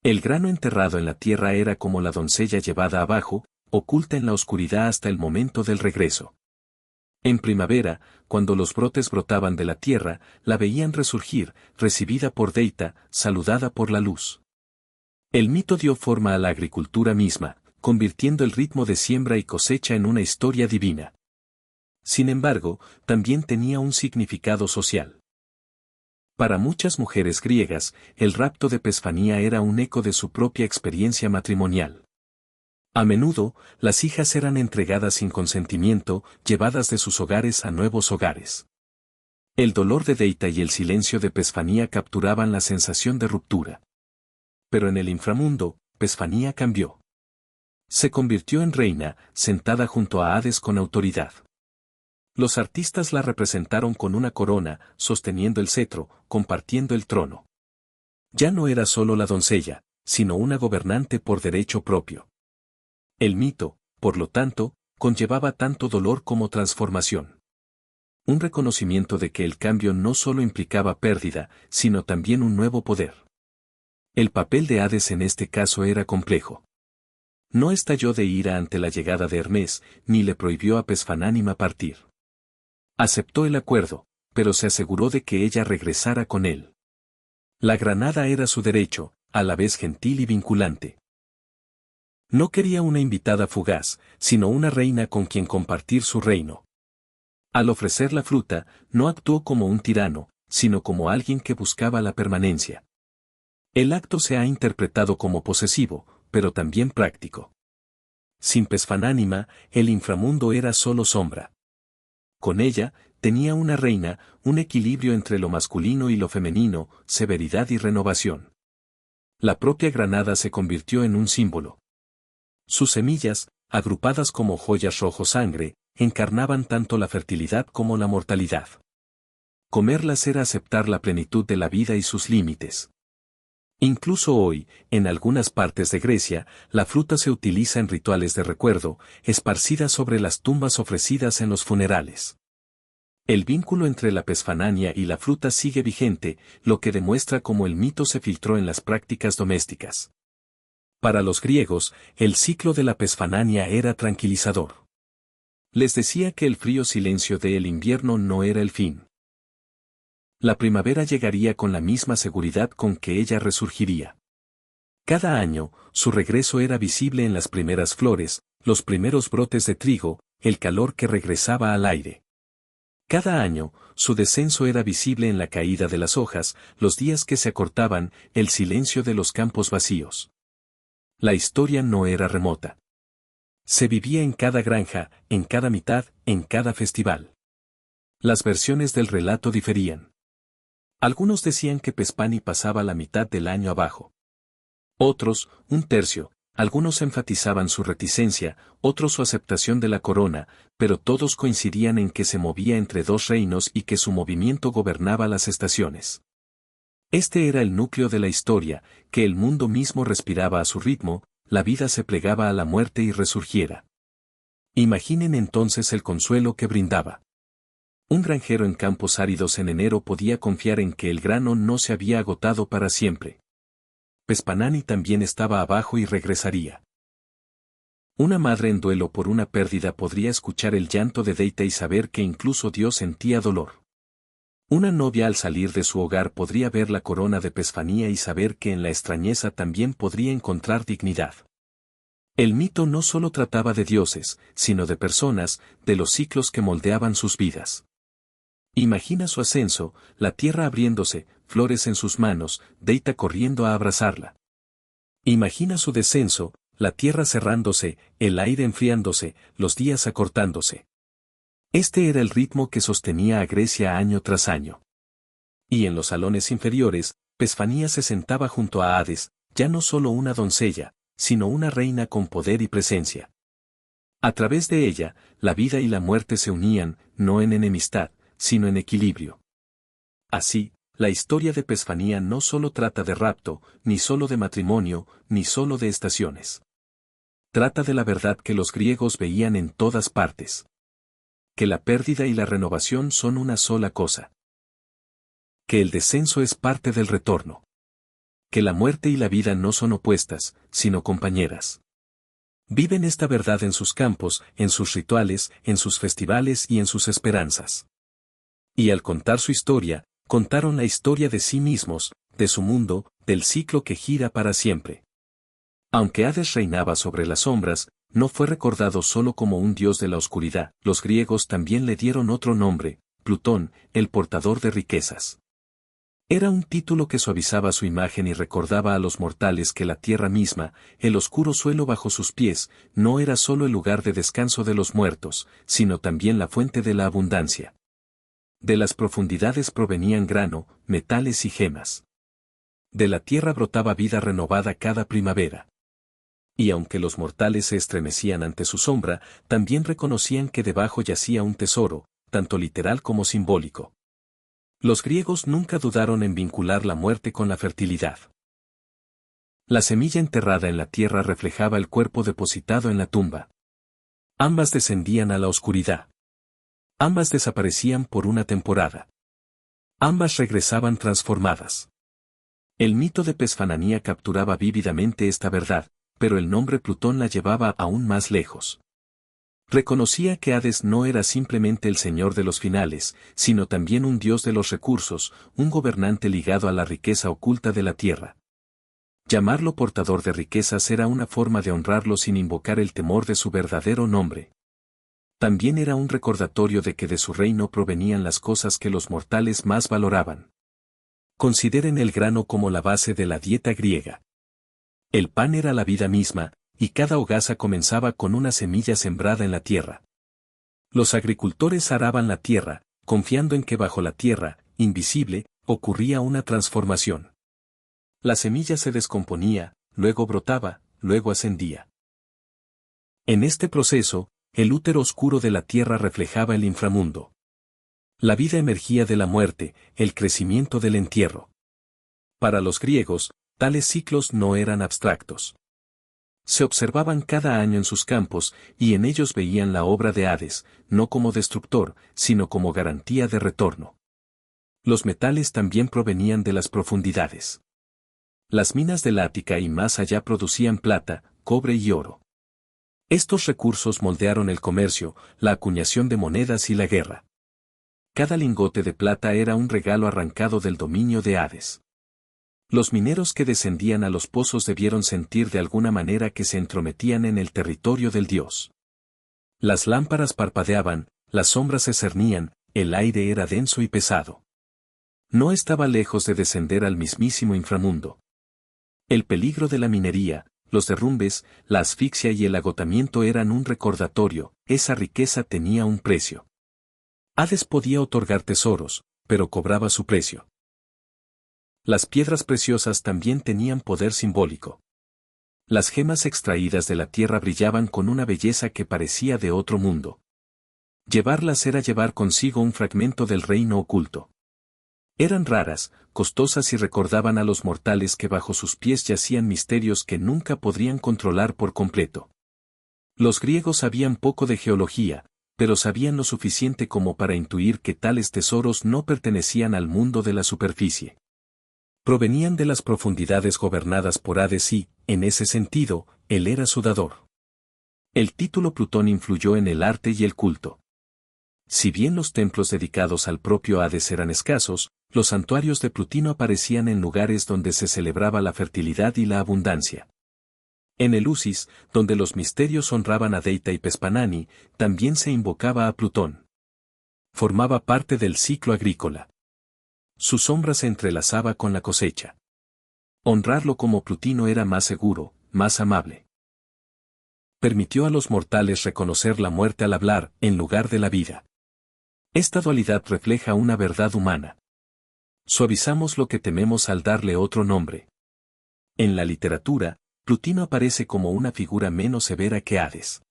A: El grano enterrado en la tierra era como la doncella llevada abajo, oculta en la oscuridad hasta el momento del regreso. En primavera, cuando los brotes brotaban de la tierra, la veían resurgir, recibida por Deita, saludada por la luz. El mito dio forma a la agricultura misma, convirtiendo el ritmo de siembra y cosecha en una historia divina. Sin embargo, también tenía un significado social. Para muchas mujeres griegas, el rapto de Pesfanía era un eco de su propia experiencia matrimonial. A menudo, las hijas eran entregadas sin consentimiento, llevadas de sus hogares a nuevos hogares. El dolor de Deita y el silencio de Pesfanía capturaban la sensación de ruptura. Pero en el inframundo, Pesfanía cambió. Se convirtió en reina, sentada junto a Hades con autoridad. Los artistas la representaron con una corona, sosteniendo el cetro, compartiendo el trono. Ya no era solo la doncella, sino una gobernante por derecho propio. El mito, por lo tanto, conllevaba tanto dolor como transformación. Un reconocimiento de que el cambio no solo implicaba pérdida, sino también un nuevo poder. El papel de Hades en este caso era complejo. No estalló de ira ante la llegada de Hermes, ni le prohibió a Pesfanánima partir. Aceptó el acuerdo, pero se aseguró de que ella regresara con él. La granada era su derecho, a la vez gentil y vinculante. No quería una invitada fugaz, sino una reina con quien compartir su reino. Al ofrecer la fruta, no actuó como un tirano, sino como alguien que buscaba la permanencia. El acto se ha interpretado como posesivo, pero también práctico. Sin Pesfanánima, el inframundo era solo sombra. Con ella, tenía una reina, un equilibrio entre lo masculino y lo femenino, severidad y renovación. La propia granada se convirtió en un símbolo. Sus semillas, agrupadas como joyas rojo sangre, encarnaban tanto la fertilidad como la mortalidad. Comerlas era aceptar la plenitud de la vida y sus límites. Incluso hoy, en algunas partes de Grecia, la fruta se utiliza en rituales de recuerdo, esparcida sobre las tumbas ofrecidas en los funerales. El vínculo entre la pesfanania y la fruta sigue vigente, lo que demuestra cómo el mito se filtró en las prácticas domésticas. Para los griegos, el ciclo de la pesfanania era tranquilizador. Les decía que el frío silencio del invierno no era el fin. La primavera llegaría con la misma seguridad con que ella resurgiría. Cada año, su regreso era visible en las primeras flores, los primeros brotes de trigo, el calor que regresaba al aire. Cada año, su descenso era visible en la caída de las hojas, los días que se acortaban, el silencio de los campos vacíos. La historia no era remota. Se vivía en cada granja, en cada mitad, en cada festival. Las versiones del relato diferían. Algunos decían que Pespani pasaba la mitad del año abajo. Otros, un tercio, algunos enfatizaban su reticencia, otros su aceptación de la corona, pero todos coincidían en que se movía entre dos reinos y que su movimiento gobernaba las estaciones. Este era el núcleo de la historia, que el mundo mismo respiraba a su ritmo, la vida se plegaba a la muerte y resurgiera. Imaginen entonces el consuelo que brindaba. Un granjero en campos áridos en enero podía confiar en que el grano no se había agotado para siempre. Pespanani también estaba abajo y regresaría. Una madre en duelo por una pérdida podría escuchar el llanto de Deita y saber que incluso Dios sentía dolor. Una novia al salir de su hogar podría ver la corona de Pesfanía y saber que en la extrañeza también podría encontrar dignidad. El mito no solo trataba de dioses, sino de personas, de los ciclos que moldeaban sus vidas. Imagina su ascenso, la tierra abriéndose, flores en sus manos, Deita corriendo a abrazarla. Imagina su descenso, la tierra cerrándose, el aire enfriándose, los días acortándose. Este era el ritmo que sostenía a Grecia año tras año. Y en los salones inferiores, Pesfanía se sentaba junto a Hades, ya no solo una doncella, sino una reina con poder y presencia. A través de ella, la vida y la muerte se unían, no en enemistad, sino en equilibrio. Así, la historia de Pesfanía no solo trata de rapto, ni solo de matrimonio, ni solo de estaciones. Trata de la verdad que los griegos veían en todas partes. Que la pérdida y la renovación son una sola cosa. Que el descenso es parte del retorno. Que la muerte y la vida no son opuestas, sino compañeras. Viven esta verdad en sus campos, en sus rituales, en sus festivales y en sus esperanzas. Y al contar su historia, contaron la historia de sí mismos, de su mundo, del ciclo que gira para siempre. Aunque Hades reinaba sobre las sombras, no fue recordado solo como un dios de la oscuridad, los griegos también le dieron otro nombre, Plutón, el portador de riquezas. Era un título que suavizaba su imagen y recordaba a los mortales que la tierra misma, el oscuro suelo bajo sus pies, no era solo el lugar de descanso de los muertos, sino también la fuente de la abundancia. De las profundidades provenían grano, metales y gemas. De la tierra brotaba vida renovada cada primavera. Y aunque los mortales se estremecían ante su sombra, también reconocían que debajo yacía un tesoro, tanto literal como simbólico. Los griegos nunca dudaron en vincular la muerte con la fertilidad. La semilla enterrada en la tierra reflejaba el cuerpo depositado en la tumba. Ambas descendían a la oscuridad. Ambas desaparecían por una temporada. Ambas regresaban transformadas. El mito de Pesfananía capturaba vívidamente esta verdad, pero el nombre Plutón la llevaba aún más lejos. Reconocía que Hades no era simplemente el señor de los finales, sino también un dios de los recursos, un gobernante ligado a la riqueza oculta de la tierra. Llamarlo portador de riquezas era una forma de honrarlo sin invocar el temor de su verdadero nombre. También era un recordatorio de que de su reino provenían las cosas que los mortales más valoraban. Consideren el grano como la base de la dieta griega. El pan era la vida misma, y cada hogaza comenzaba con una semilla sembrada en la tierra. Los agricultores araban la tierra, confiando en que bajo la tierra, invisible, ocurría una transformación. La semilla se descomponía, luego brotaba, luego ascendía. En este proceso, el útero oscuro de la tierra reflejaba el inframundo. La vida emergía de la muerte, el crecimiento del entierro. Para los griegos, Tales ciclos no eran abstractos. Se observaban cada año en sus campos, y en ellos veían la obra de Hades, no como destructor, sino como garantía de retorno. Los metales también provenían de las profundidades. Las minas del Ática y más allá producían plata, cobre y oro. Estos recursos moldearon el comercio, la acuñación de monedas y la guerra. Cada lingote de plata era un regalo arrancado del dominio de Hades. Los mineros que descendían a los pozos debieron sentir de alguna manera que se entrometían en el territorio del dios. Las lámparas parpadeaban, las sombras se cernían, el aire era denso y pesado. No estaba lejos de descender al mismísimo inframundo. El peligro de la minería, los derrumbes, la asfixia y el agotamiento eran un recordatorio, esa riqueza tenía un precio. Hades podía otorgar tesoros, pero cobraba su precio. Las piedras preciosas también tenían poder simbólico. Las gemas extraídas de la tierra brillaban con una belleza que parecía de otro mundo. Llevarlas era llevar consigo un fragmento del reino oculto. Eran raras, costosas y recordaban a los mortales que bajo sus pies yacían misterios que nunca podrían controlar por completo. Los griegos sabían poco de geología, pero sabían lo suficiente como para intuir que tales tesoros no pertenecían al mundo de la superficie. Provenían de las profundidades gobernadas por Hades y, en ese sentido, él era su dador. El título Plutón influyó en el arte y el culto. Si bien los templos dedicados al propio Hades eran escasos, los santuarios de Plutino aparecían en lugares donde se celebraba la fertilidad y la abundancia. En Eleusis, donde los misterios honraban a Deita y Pespanani, también se invocaba a Plutón. Formaba parte del ciclo agrícola. Su sombra se entrelazaba con la cosecha. Honrarlo como Plutino era más seguro, más amable. Permitió a los mortales reconocer la muerte al hablar, en lugar de la vida. Esta dualidad refleja una verdad humana. Suavizamos lo que tememos al darle otro nombre. En la literatura, Plutino aparece como una figura menos severa que Hades.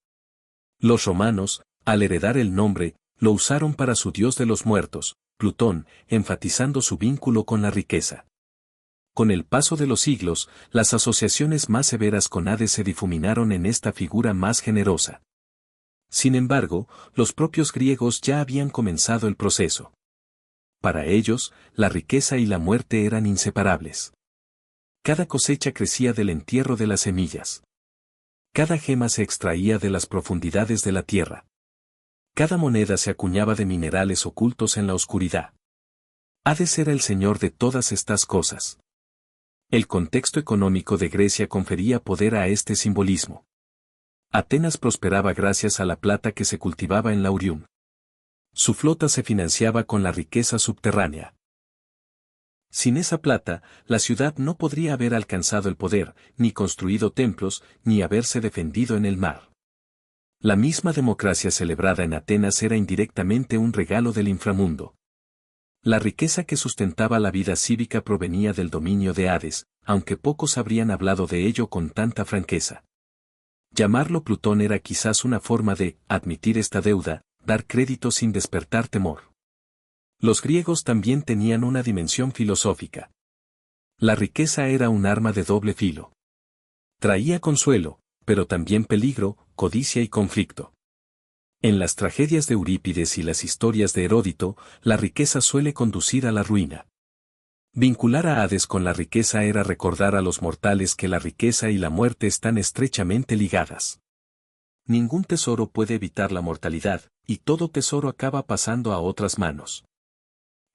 A: Los romanos, al heredar el nombre, lo usaron para su dios de los muertos, Plutón, enfatizando su vínculo con la riqueza. Con el paso de los siglos, las asociaciones más severas con Hades se difuminaron en esta figura más generosa. Sin embargo, los propios griegos ya habían comenzado el proceso. Para ellos, la riqueza y la muerte eran inseparables. Cada cosecha crecía del entierro de las semillas. Cada gema se extraía de las profundidades de la tierra. Cada moneda se acuñaba de minerales ocultos en la oscuridad. Hades era el señor de todas estas cosas. El contexto económico de Grecia confería poder a este simbolismo. Atenas prosperaba gracias a la plata que se cultivaba en Laurium. Su flota se financiaba con la riqueza subterránea. Sin esa plata, la ciudad no podría haber alcanzado el poder, ni construido templos, ni haberse defendido en el mar. La misma democracia celebrada en Atenas era indirectamente un regalo del inframundo. La riqueza que sustentaba la vida cívica provenía del dominio de Hades, aunque pocos habrían hablado de ello con tanta franqueza. Llamarlo Plutón era quizás una forma de admitir esta deuda, dar crédito sin despertar temor. Los griegos también tenían una dimensión filosófica. La riqueza era un arma de doble filo. Traía consuelo, pero también peligro, codicia y conflicto. En las tragedias de Eurípides y las historias de Heródoto, la riqueza suele conducir a la ruina. Vincular a Hades con la riqueza era recordar a los mortales que la riqueza y la muerte están estrechamente ligadas. Ningún tesoro puede evitar la mortalidad, y todo tesoro acaba pasando a otras manos.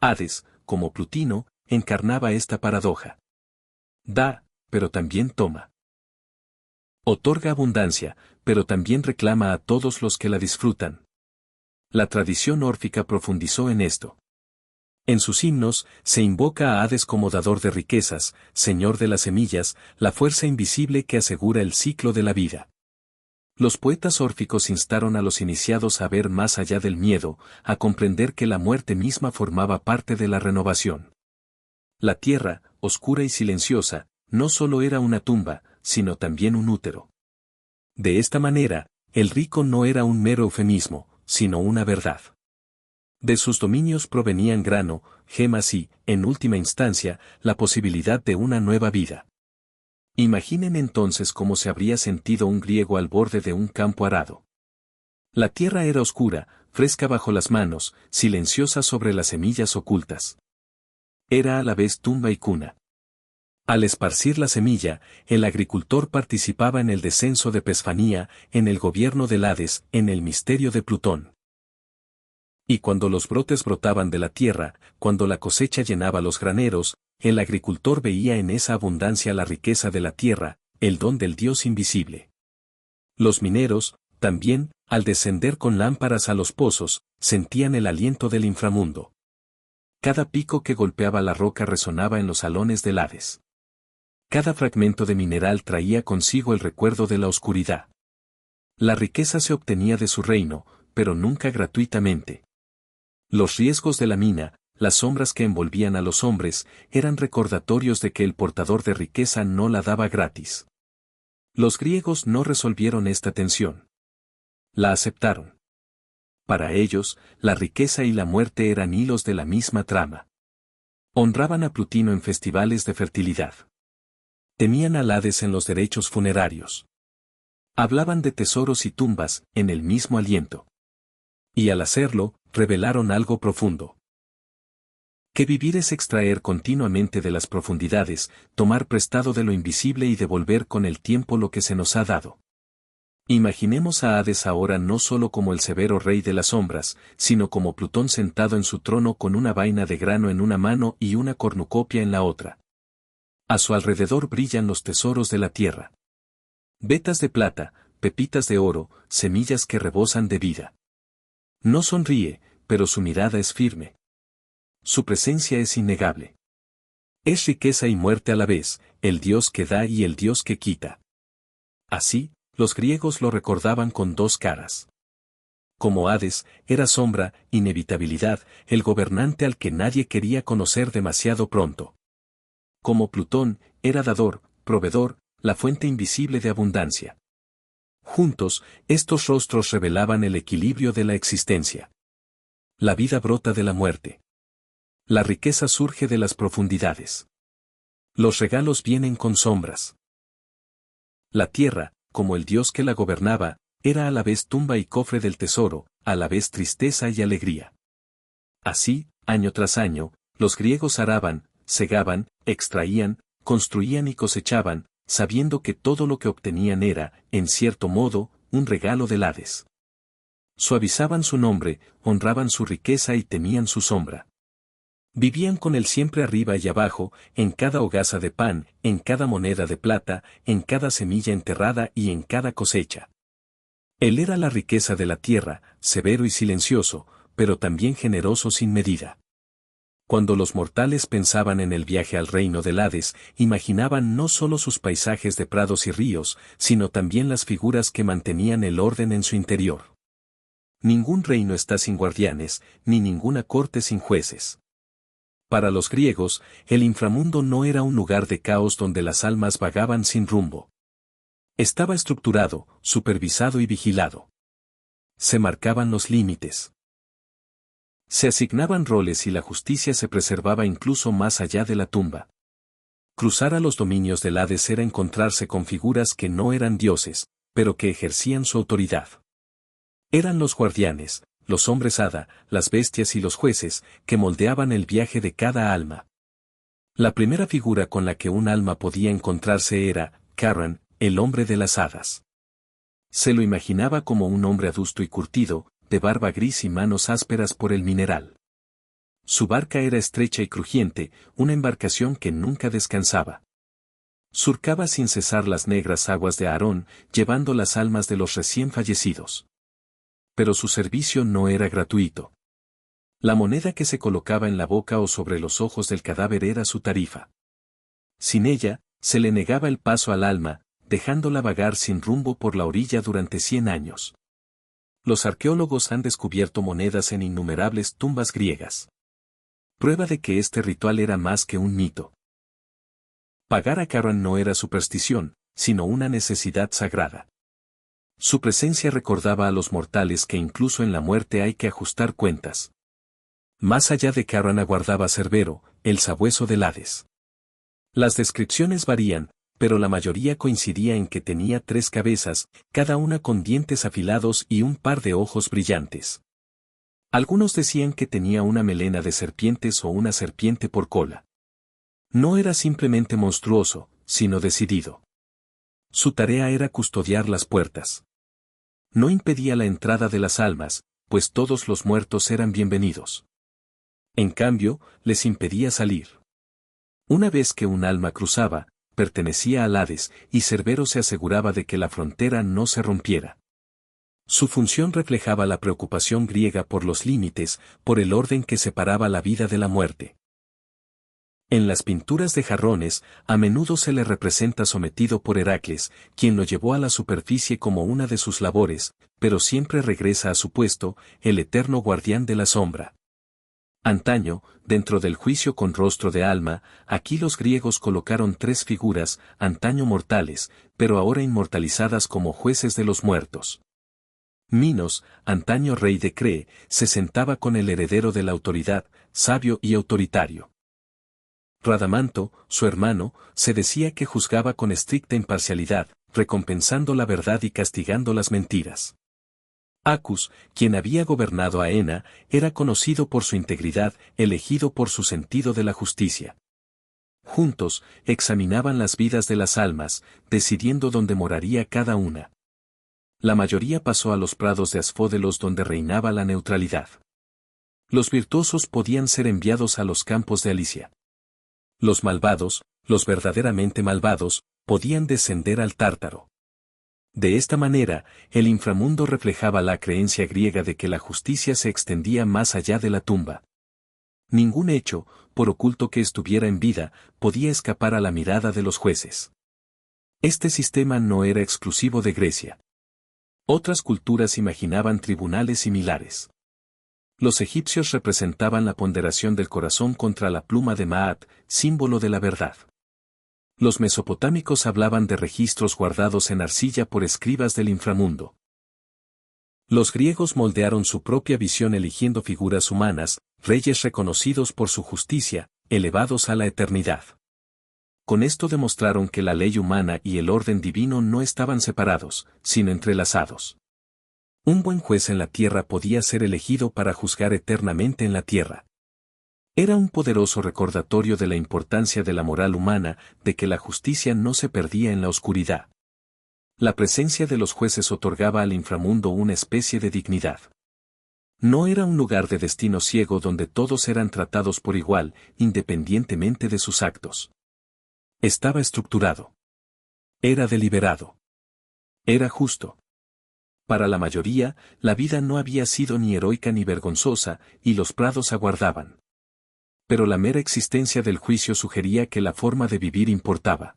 A: Hades, como Plutino, encarnaba esta paradoja. Da, pero también toma. Otorga abundancia, pero también reclama a todos los que la disfrutan. La tradición órfica profundizó en esto. En sus himnos, se invoca a Hades como dador de riquezas, señor de las semillas, la fuerza invisible que asegura el ciclo de la vida. Los poetas órficos instaron a los iniciados a ver más allá del miedo, a comprender que la muerte misma formaba parte de la renovación. La tierra, oscura y silenciosa, no solo era una tumba, sino también un útero. De esta manera, el rico no era un mero eufemismo, sino una verdad. De sus dominios provenían grano, gemas y, en última instancia, la posibilidad de una nueva vida. Imaginen entonces cómo se habría sentido un griego al borde de un campo arado. La tierra era oscura, fresca bajo las manos, silenciosa sobre las semillas ocultas. Era a la vez tumba y cuna. Al esparcir la semilla, el agricultor participaba en el descenso de Pesfanía, en el gobierno del Hades, en el misterio de Plutón. Y cuando los brotes brotaban de la tierra, cuando la cosecha llenaba los graneros, el agricultor veía en esa abundancia la riqueza de la tierra, el don del Dios invisible. Los mineros, también, al descender con lámparas a los pozos, sentían el aliento del inframundo. Cada pico que golpeaba la roca resonaba en los salones del Hades. Cada fragmento de mineral traía consigo el recuerdo de la oscuridad. La riqueza se obtenía de su reino, pero nunca gratuitamente. Los riesgos de la mina, las sombras que envolvían a los hombres, eran recordatorios de que el portador de riqueza no la daba gratis. Los griegos no resolvieron esta tensión. La aceptaron. Para ellos, la riqueza y la muerte eran hilos de la misma trama. Honraban a Plutino en festivales de fertilidad. Temían al Hades en los derechos funerarios. Hablaban de tesoros y tumbas, en el mismo aliento. Y al hacerlo, revelaron algo profundo. Que vivir es extraer continuamente de las profundidades, tomar prestado de lo invisible y devolver con el tiempo lo que se nos ha dado. Imaginemos a Hades ahora no solo como el severo rey de las sombras, sino como Plutón sentado en su trono con una vaina de grano en una mano y una cornucopia en la otra. A su alrededor brillan los tesoros de la tierra. Vetas de plata, pepitas de oro, semillas que rebosan de vida. No sonríe, pero su mirada es firme. Su presencia es innegable. Es riqueza y muerte a la vez, el Dios que da y el Dios que quita. Así, los griegos lo recordaban con dos caras. Como Hades, era sombra, inevitabilidad, el gobernante al que nadie quería conocer demasiado pronto. Como Plutón, era dador, proveedor, la fuente invisible de abundancia. Juntos, estos rostros revelaban el equilibrio de la existencia. La vida brota de la muerte. La riqueza surge de las profundidades. Los regalos vienen con sombras. La tierra, como el Dios que la gobernaba, era a la vez tumba y cofre del tesoro, a la vez tristeza y alegría. Así, año tras año, los griegos araban, segaban, extraían, construían y cosechaban, sabiendo que todo lo que obtenían era, en cierto modo, un regalo del Hades. Suavizaban su nombre, honraban su riqueza y temían su sombra. Vivían con él siempre arriba y abajo, en cada hogaza de pan, en cada moneda de plata, en cada semilla enterrada y en cada cosecha. Él era la riqueza de la tierra, severo y silencioso, pero también generoso sin medida. Cuando los mortales pensaban en el viaje al reino del Hades, imaginaban no solo sus paisajes de prados y ríos, sino también las figuras que mantenían el orden en su interior. Ningún reino está sin guardianes, ni ninguna corte sin jueces. Para los griegos, el inframundo no era un lugar de caos donde las almas vagaban sin rumbo. Estaba estructurado, supervisado y vigilado. Se marcaban los límites. Se asignaban roles y la justicia se preservaba incluso más allá de la tumba. Cruzar a los dominios del Hades era encontrarse con figuras que no eran dioses, pero que ejercían su autoridad. Eran los guardianes, los hombres hada, las bestias y los jueces, que moldeaban el viaje de cada alma. La primera figura con la que un alma podía encontrarse era Charon, el hombre de las hadas. Se lo imaginaba como un hombre adusto y curtido, de barba gris y manos ásperas por el mineral. Su barca era estrecha y crujiente, una embarcación que nunca descansaba. Surcaba sin cesar las negras aguas de Aarón, llevando las almas de los recién fallecidos. Pero su servicio no era gratuito. La moneda que se colocaba en la boca o sobre los ojos del cadáver era su tarifa. Sin ella, se le negaba el paso al alma, dejándola vagar sin rumbo por la orilla durante 100 años. Los arqueólogos han descubierto monedas en innumerables tumbas griegas. Prueba de que este ritual era más que un mito. Pagar a Charon no era superstición, sino una necesidad sagrada. Su presencia recordaba a los mortales que incluso en la muerte hay que ajustar cuentas. Más allá de Charon aguardaba Cerbero, el sabueso del Hades. Las descripciones varían, pero la mayoría coincidía en que tenía 3 cabezas, cada una con dientes afilados y un par de ojos brillantes. Algunos decían que tenía una melena de serpientes o una serpiente por cola. No era simplemente monstruoso, sino decidido. Su tarea era custodiar las puertas. No impedía la entrada de las almas, pues todos los muertos eran bienvenidos. En cambio, les impedía salir. Una vez que un alma cruzaba, pertenecía al Hades, y Cerbero se aseguraba de que la frontera no se rompiera. Su función reflejaba la preocupación griega por los límites, por el orden que separaba la vida de la muerte. En las pinturas de jarrones, a menudo se le representa sometido por Heracles, quien lo llevó a la superficie como una de sus labores, pero siempre regresa a su puesto, el eterno guardián de la sombra. Antaño, dentro del juicio con rostro de alma, aquí los griegos colocaron 3 figuras, antaño mortales, pero ahora inmortalizadas como jueces de los muertos. Minos, antaño rey de Cree, se sentaba con el heredero de la autoridad, sabio y autoritario. Radamanto, su hermano, se decía que juzgaba con estricta imparcialidad, recompensando la verdad y castigando las mentiras. Acus, quien había gobernado a Ena, era conocido por su integridad, elegido por su sentido de la justicia. Juntos, examinaban las vidas de las almas, decidiendo dónde moraría cada una. La mayoría pasó a los prados de Asfódelos donde reinaba la neutralidad. Los virtuosos podían ser enviados a los campos de Alicia. Los malvados, los verdaderamente malvados, podían descender al Tártaro. De esta manera, el inframundo reflejaba la creencia griega de que la justicia se extendía más allá de la tumba. Ningún hecho, por oculto que estuviera en vida, podía escapar a la mirada de los jueces. Este sistema no era exclusivo de Grecia. Otras culturas imaginaban tribunales similares. Los egipcios representaban la ponderación del corazón contra la pluma de Maat, símbolo de la verdad. Los mesopotámicos hablaban de registros guardados en arcilla por escribas del inframundo. Los griegos moldearon su propia visión eligiendo figuras humanas, reyes reconocidos por su justicia, elevados a la eternidad. Con esto demostraron que la ley humana y el orden divino no estaban separados, sino entrelazados. Un buen juez en la tierra podía ser elegido para juzgar eternamente en la tierra. Era un poderoso recordatorio de la importancia de la moral humana, de que la justicia no se perdía en la oscuridad. La presencia de los jueces otorgaba al inframundo una especie de dignidad. No era un lugar de destino ciego donde todos eran tratados por igual, independientemente de sus actos. Estaba estructurado. Era deliberado. Era justo. Para la mayoría, la vida no había sido ni heroica ni vergonzosa, y los prados aguardaban. Pero la mera existencia del juicio sugería que la forma de vivir importaba.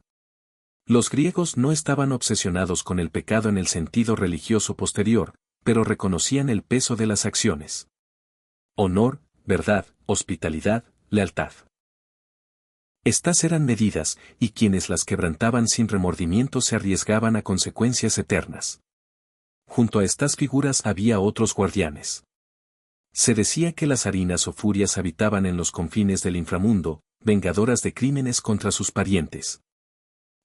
A: Los griegos no estaban obsesionados con el pecado en el sentido religioso posterior, pero reconocían el peso de las acciones. Honor, verdad, hospitalidad, lealtad. Estas eran medidas, y quienes las quebrantaban sin remordimiento se arriesgaban a consecuencias eternas. Junto a estas figuras había otros guardianes. Se decía que las harinas o furias habitaban en los confines del inframundo, vengadoras de crímenes contra sus parientes.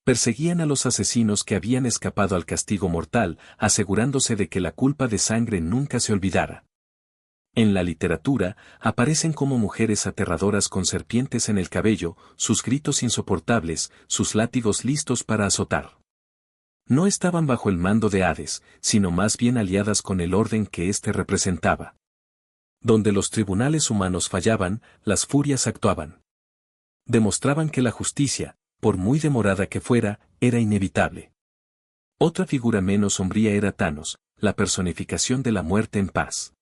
A: Perseguían a los asesinos que habían escapado al castigo mortal, asegurándose de que la culpa de sangre nunca se olvidara. En la literatura, aparecen como mujeres aterradoras con serpientes en el cabello, sus gritos insoportables, sus látigos listos para azotar. No estaban bajo el mando de Hades, sino más bien aliadas con el orden que éste representaba. Donde los tribunales humanos fallaban, las furias actuaban. Demostraban que la justicia, por muy demorada que fuera, era inevitable. Otra figura menos sombría era Thanos, la personificación de la muerte en paz.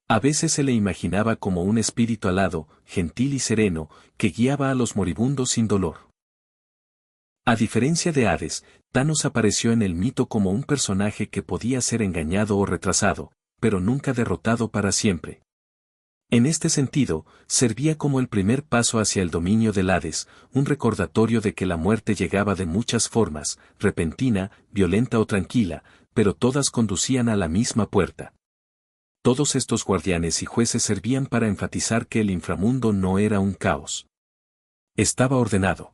A: A veces se le imaginaba como un espíritu alado, gentil y sereno, que guiaba a los moribundos sin dolor. A diferencia de Hades, Thanos apareció en el mito como un personaje que podía ser engañado o retrasado, pero nunca derrotado para siempre. En este sentido, servía como el primer paso hacia el dominio del Hades, un recordatorio de que la muerte llegaba de muchas formas, repentina, violenta o tranquila, pero todas conducían a la misma puerta. Todos estos guardianes y jueces servían para enfatizar que el inframundo no era un caos. Estaba ordenado.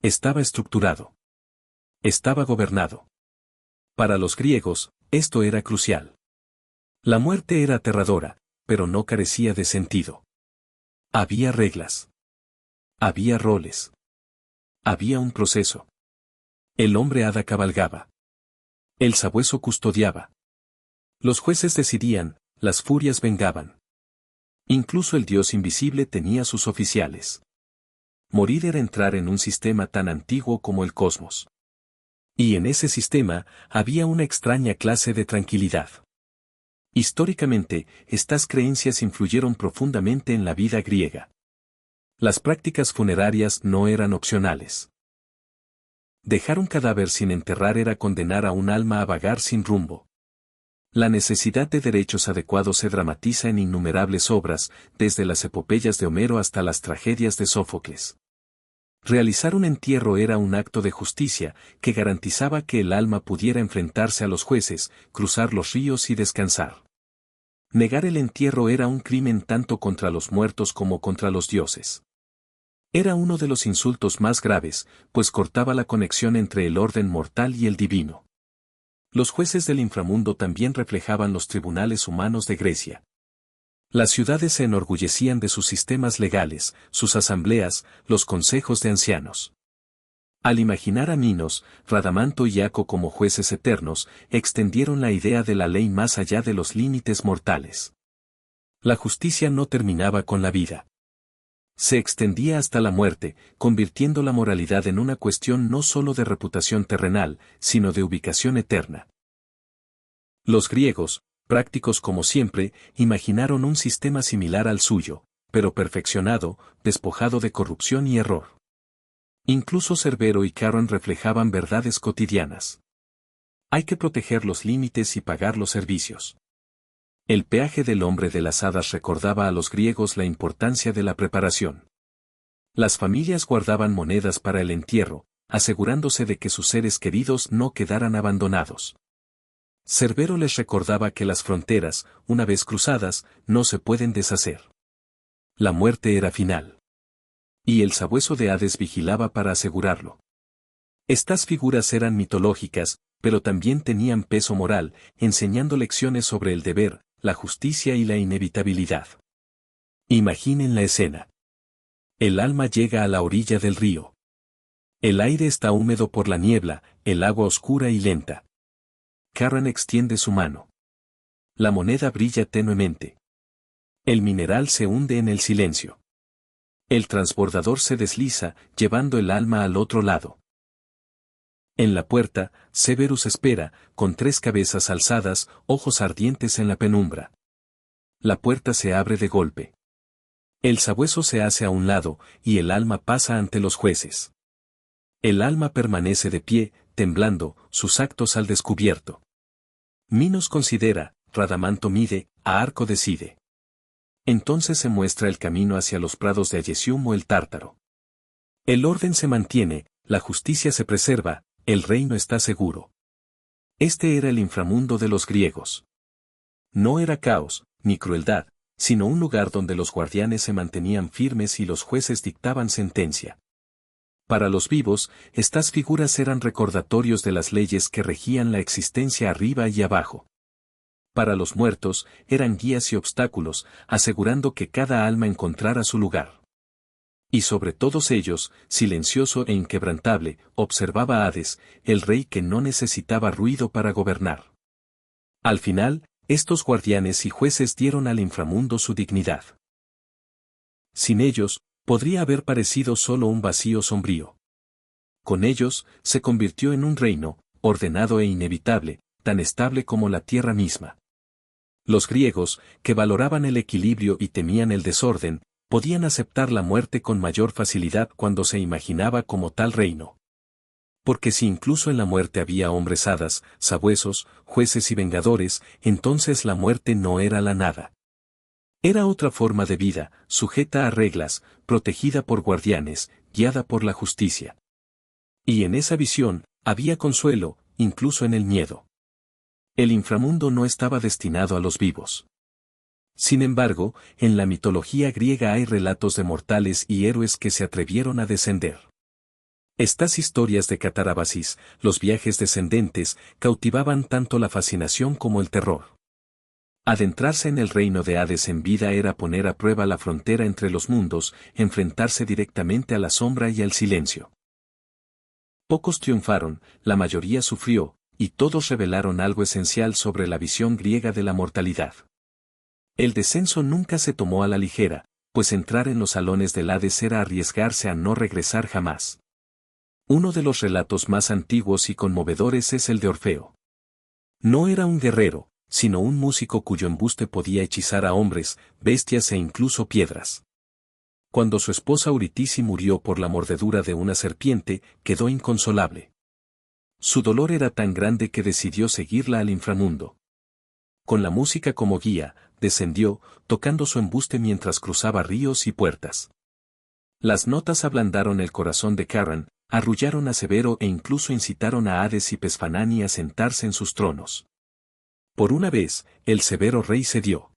A: Estaba estructurado. Estaba gobernado. Para los griegos, esto era crucial. La muerte era aterradora, pero no carecía de sentido. Había reglas. Había roles. Había un proceso. El hombre hada cabalgaba. El sabueso custodiaba. Los jueces decidían, las furias vengaban. Incluso el dios invisible tenía sus oficiales. Morir era entrar en un sistema tan antiguo como el cosmos. Y en ese sistema había una extraña clase de tranquilidad. Históricamente, estas creencias influyeron profundamente en la vida griega. Las prácticas funerarias no eran opcionales. Dejar un cadáver sin enterrar era condenar a un alma a vagar sin rumbo. La necesidad de derechos adecuados se dramatiza en innumerables obras, desde las epopeyas de Homero hasta las tragedias de Sófocles. Realizar un entierro era un acto de justicia, que garantizaba que el alma pudiera enfrentarse a los jueces, cruzar los ríos y descansar. Negar el entierro era un crimen tanto contra los muertos como contra los dioses. Era uno de los insultos más graves, pues cortaba la conexión entre el orden mortal y el divino. Los jueces del inframundo también reflejaban los tribunales humanos de Grecia. Las ciudades se enorgullecían de sus sistemas legales, sus asambleas, los consejos de ancianos. Al imaginar a Minos, Radamanto y Aco como jueces eternos, extendieron la idea de la ley más allá de los límites mortales. La justicia no terminaba con la vida. Se extendía hasta la muerte, convirtiendo la moralidad en una cuestión no solo de reputación terrenal, sino de ubicación eterna. Los griegos, prácticos como siempre, imaginaron un sistema similar al suyo, pero perfeccionado, despojado de corrupción y error. Incluso Cerbero y Carron reflejaban verdades cotidianas. Hay que proteger los límites y pagar los servicios. El peaje del hombre de las hadas recordaba a los griegos la importancia de la preparación. Las familias guardaban monedas para el entierro, asegurándose de que sus seres queridos no quedaran abandonados. Cerbero les recordaba que las fronteras, una vez cruzadas, no se pueden deshacer. La muerte era final. Y el sabueso de Hades vigilaba para asegurarlo. Estas figuras eran mitológicas, pero también tenían peso moral, enseñando lecciones sobre el deber, la justicia y la inevitabilidad. Imaginen la escena. El alma llega a la orilla del río. El aire está húmedo por la niebla, el agua oscura y lenta. Carron extiende su mano. La moneda brilla tenuemente. El mineral se hunde en el silencio. El transbordador se desliza, llevando el alma al otro lado. En la puerta, Severus espera, con 3 cabezas alzadas, ojos ardientes en la penumbra. La puerta se abre de golpe. El sabueso se hace a un lado, y el alma pasa ante los jueces. El alma permanece de pie, temblando, sus actos al descubierto. Minos considera, Radamanto mide, a Arco decide. Entonces se muestra el camino hacia los prados de Ayesium o el Tártaro. El orden se mantiene, la justicia se preserva, el reino está seguro. Este era el inframundo de los griegos. No era caos, ni crueldad, sino un lugar donde los guardianes se mantenían firmes y los jueces dictaban sentencia. Para los vivos, estas figuras eran recordatorios de las leyes que regían la existencia arriba y abajo. Para los muertos, eran guías y obstáculos, asegurando que cada alma encontrara su lugar. Y sobre todos ellos, silencioso e inquebrantable, observaba a Hades, el rey que no necesitaba ruido para gobernar. Al final, estos guardianes y jueces dieron al inframundo su dignidad. Sin ellos, podría haber parecido solo un vacío sombrío. Con ellos, se convirtió en un reino, ordenado e inevitable, tan estable como la tierra misma. Los griegos, que valoraban el equilibrio y temían el desorden, podían aceptar la muerte con mayor facilidad cuando se imaginaba como tal reino. Porque si incluso en la muerte había hombres hadas, sabuesos, jueces y vengadores, entonces la muerte no era la nada. Era otra forma de vida, sujeta a reglas, protegida por guardianes, guiada por la justicia. Y en esa visión, había consuelo, incluso en el miedo. El inframundo no estaba destinado a los vivos. Sin embargo, en la mitología griega hay relatos de mortales y héroes que se atrevieron a descender. Estas historias de Catarábasis, los viajes descendentes, cautivaban tanto la fascinación como el terror. Adentrarse en el reino de Hades en vida era poner a prueba la frontera entre los mundos, enfrentarse directamente a la sombra y al silencio. Pocos triunfaron, la mayoría sufrió, y todos revelaron algo esencial sobre la visión griega de la mortalidad. El descenso nunca se tomó a la ligera, pues entrar en los salones del Hades era arriesgarse a no regresar jamás. Uno de los relatos más antiguos y conmovedores es el de Orfeo. No era un guerrero, sino un músico cuyo embuste podía hechizar a hombres, bestias e incluso piedras. Cuando su esposa Eurídice murió por la mordedura de una serpiente, quedó inconsolable. Su dolor era tan grande que decidió seguirla al inframundo. Con la música como guía, descendió, tocando su embuste mientras cruzaba ríos y puertas. Las notas ablandaron el corazón de Charon, arrullaron a Cebero e incluso incitaron a Hades y Pesfanani a sentarse en sus tronos. Por una vez, el severo rey cedió.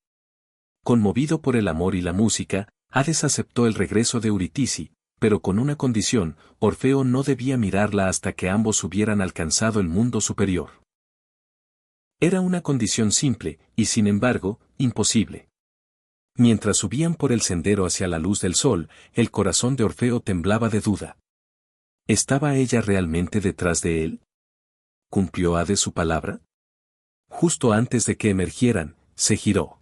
A: Conmovido por el amor y la música, Hades aceptó el regreso de Eurídice, pero con una condición: Orfeo no debía mirarla hasta que ambos hubieran alcanzado el mundo superior. Era una condición simple, y sin embargo, imposible. Mientras subían por el sendero hacia la luz del sol, el corazón de Orfeo temblaba de duda. ¿Estaba ella realmente detrás de él? ¿Cumplió Hades su palabra? Justo antes de que emergieran, se giró.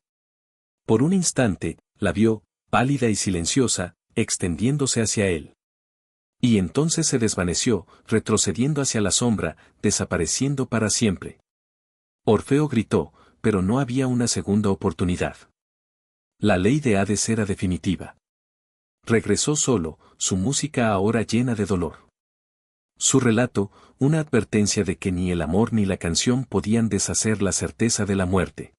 A: Por un instante, la vio, pálida y silenciosa, extendiéndose hacia él. Y entonces se desvaneció, retrocediendo hacia la sombra, desapareciendo para siempre. Orfeo gritó, pero no había una segunda oportunidad. La ley de Hades era definitiva. Regresó solo, su música ahora llena de dolor. Su relato, una advertencia de que ni el amor ni la canción podían deshacer la certeza de la muerte.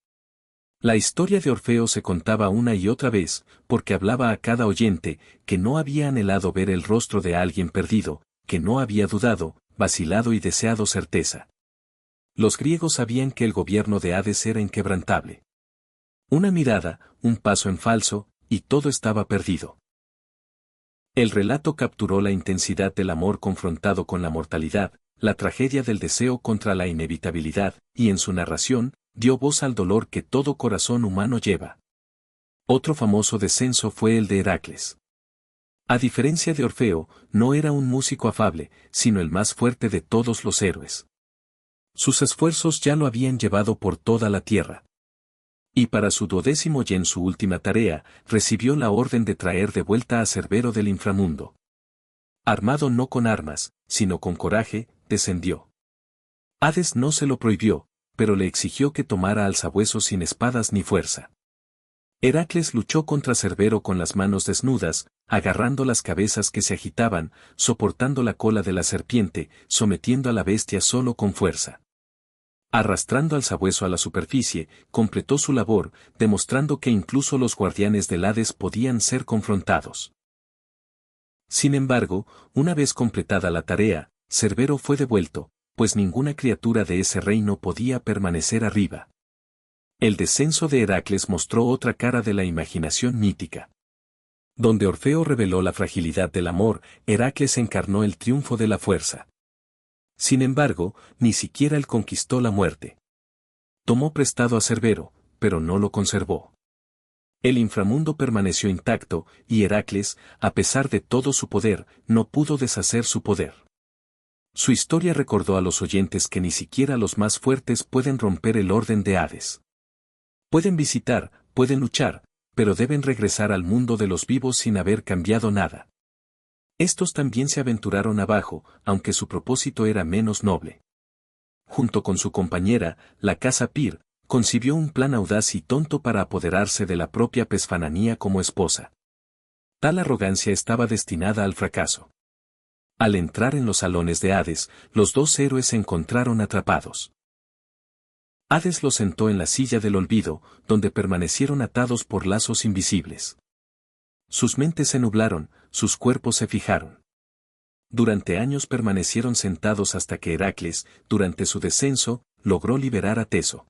A: La historia de Orfeo se contaba una y otra vez, porque hablaba a cada oyente, que no había anhelado ver el rostro de alguien perdido, que no había dudado, vacilado y deseado certeza. Los griegos sabían que el gobierno de Hades era inquebrantable. Una mirada, un paso en falso, y todo estaba perdido. El relato capturó la intensidad del amor confrontado con la mortalidad, la tragedia del deseo contra la inevitabilidad, y en su narración, dio voz al dolor que todo corazón humano lleva. Otro famoso descenso fue el de Heracles. A diferencia de Orfeo, no era un músico afable, sino el más fuerte de todos los héroes. Sus esfuerzos ya lo habían llevado por toda la tierra. Y para su 12º y en su última tarea, recibió la orden de traer de vuelta a Cerbero del inframundo. Armado no con armas, sino con coraje, descendió. Hades no se lo prohibió, pero le exigió que tomara al sabueso sin espadas ni fuerza. Heracles luchó contra Cerbero con las manos desnudas, agarrando las cabezas que se agitaban, soportando la cola de la serpiente, sometiendo a la bestia solo con fuerza. Arrastrando al sabueso a la superficie, completó su labor, demostrando que incluso los guardianes del Hades podían ser confrontados. Sin embargo, una vez completada la tarea, Cerbero fue devuelto, pues ninguna criatura de ese reino podía permanecer arriba. El descenso de Heracles mostró otra cara de la imaginación mítica. Donde Orfeo reveló la fragilidad del amor, Heracles encarnó el triunfo de la fuerza. Sin embargo, ni siquiera él conquistó la muerte. Tomó prestado a Cerbero, pero no lo conservó. El inframundo permaneció intacto, y Heracles, a pesar de todo su poder, no pudo deshacer su poder. Su historia recordó a los oyentes que ni siquiera los más fuertes pueden romper el orden de Hades. Pueden visitar, pueden luchar, pero deben regresar al mundo de los vivos sin haber cambiado nada. Estos también se aventuraron abajo, aunque su propósito era menos noble. Junto con su compañera, la casa Pir, concibió un plan audaz y tonto para apoderarse de la propia Pesfananía como esposa. Tal arrogancia estaba destinada al fracaso. Al entrar en los salones de Hades, los dos héroes se encontraron atrapados. Hades los sentó en la silla del olvido, donde permanecieron atados por lazos invisibles. Sus mentes se nublaron, sus cuerpos se fijaron. Durante años permanecieron sentados hasta que Heracles, durante su descenso, logró liberar a Teso.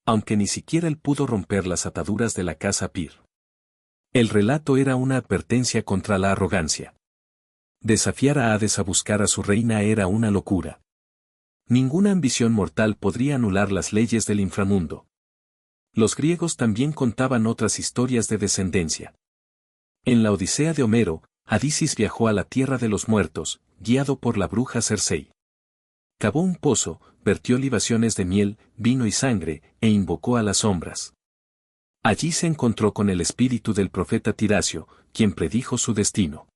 A: Aunque ni siquiera él pudo romper las ataduras de la casa Pir. El relato era una advertencia contra la arrogancia. Desafiar a Hades a buscar a su reina era una locura. Ninguna ambición mortal podría anular las leyes del inframundo. Los griegos también contaban otras historias de descendencia. En la Odisea de Homero, Adisis viajó a la tierra de los muertos, guiado por la bruja Cersei. Cavó un pozo, vertió libaciones de miel, vino y sangre, e invocó a las sombras. Allí se encontró con el espíritu del profeta Tiracio, quien predijo su destino.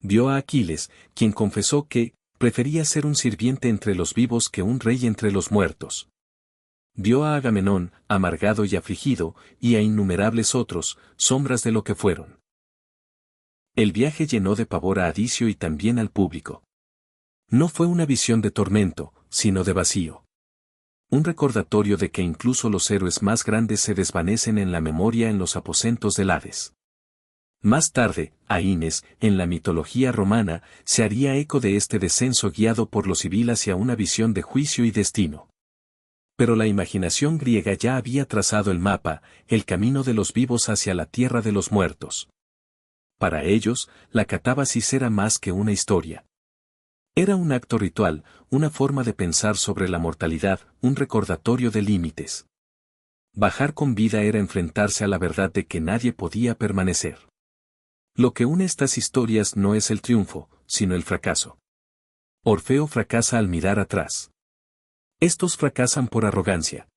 A: Vio a Aquiles, quien confesó que prefería ser un sirviente entre los vivos que un rey entre los muertos. Vio a Agamenón, amargado y afligido, y a innumerables otros, sombras de lo que fueron. El viaje llenó de pavor a Adicio y también al público. No fue una visión de tormento, sino de vacío. Un recordatorio de que incluso los héroes más grandes se desvanecen en la memoria en los aposentos del Hades. Más tarde, Aínes, en la mitología romana, se haría eco de este descenso guiado por los civiles hacia una visión de juicio y destino. Pero la imaginación griega ya había trazado el mapa, el camino de los vivos hacia la tierra de los muertos. Para ellos, la catábasis era más que una historia. Era un acto ritual, una forma de pensar sobre la mortalidad, un recordatorio de límites. Bajar con vida era enfrentarse a la verdad de que nadie podía permanecer. Lo que une estas historias no es el triunfo, sino el fracaso. Orfeo fracasa al mirar atrás. Estos fracasan por arrogancia.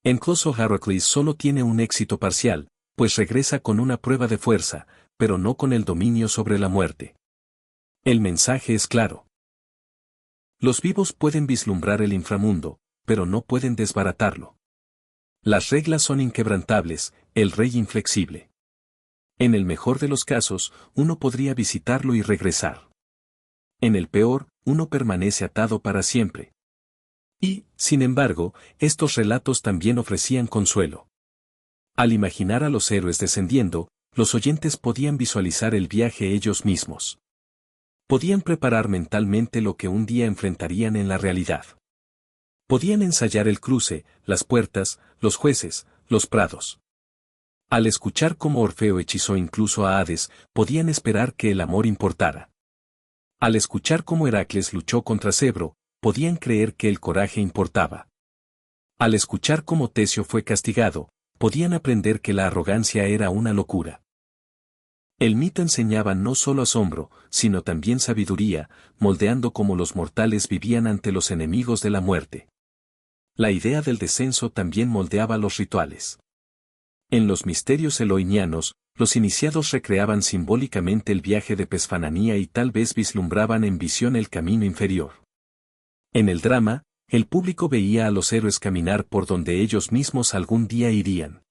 A: Incluso Heracles solo tiene un éxito parcial, pues regresa con una prueba de fuerza, pero no con el dominio sobre la muerte. El mensaje es claro. Los vivos pueden vislumbrar el inframundo, pero no pueden desbaratarlo. Las reglas son inquebrantables, el rey inflexible. En el mejor de los casos, uno podría visitarlo y regresar. En el peor, uno permanece atado para siempre. Y, sin embargo, estos relatos también ofrecían consuelo. Al imaginar a los héroes descendiendo, los oyentes podían visualizar el viaje ellos mismos. Podían preparar mentalmente lo que un día enfrentarían en la realidad. Podían ensayar el cruce, las puertas, los jueces, los prados. Al escuchar cómo Orfeo hechizó incluso a Hades, podían esperar que el amor importara. Al escuchar cómo Heracles luchó contra Cebro, podían creer que el coraje importaba. Al escuchar cómo Teseo fue castigado, podían aprender que la arrogancia era una locura. El mito enseñaba no solo asombro, sino también sabiduría, moldeando cómo los mortales vivían ante los enemigos de la muerte. La idea del descenso también moldeaba los rituales. En los misterios eloinianos, los iniciados recreaban simbólicamente el viaje de Pesfananía y tal vez vislumbraban en visión el camino inferior. En el drama, el público veía a los héroes caminar por donde ellos mismos algún día irían.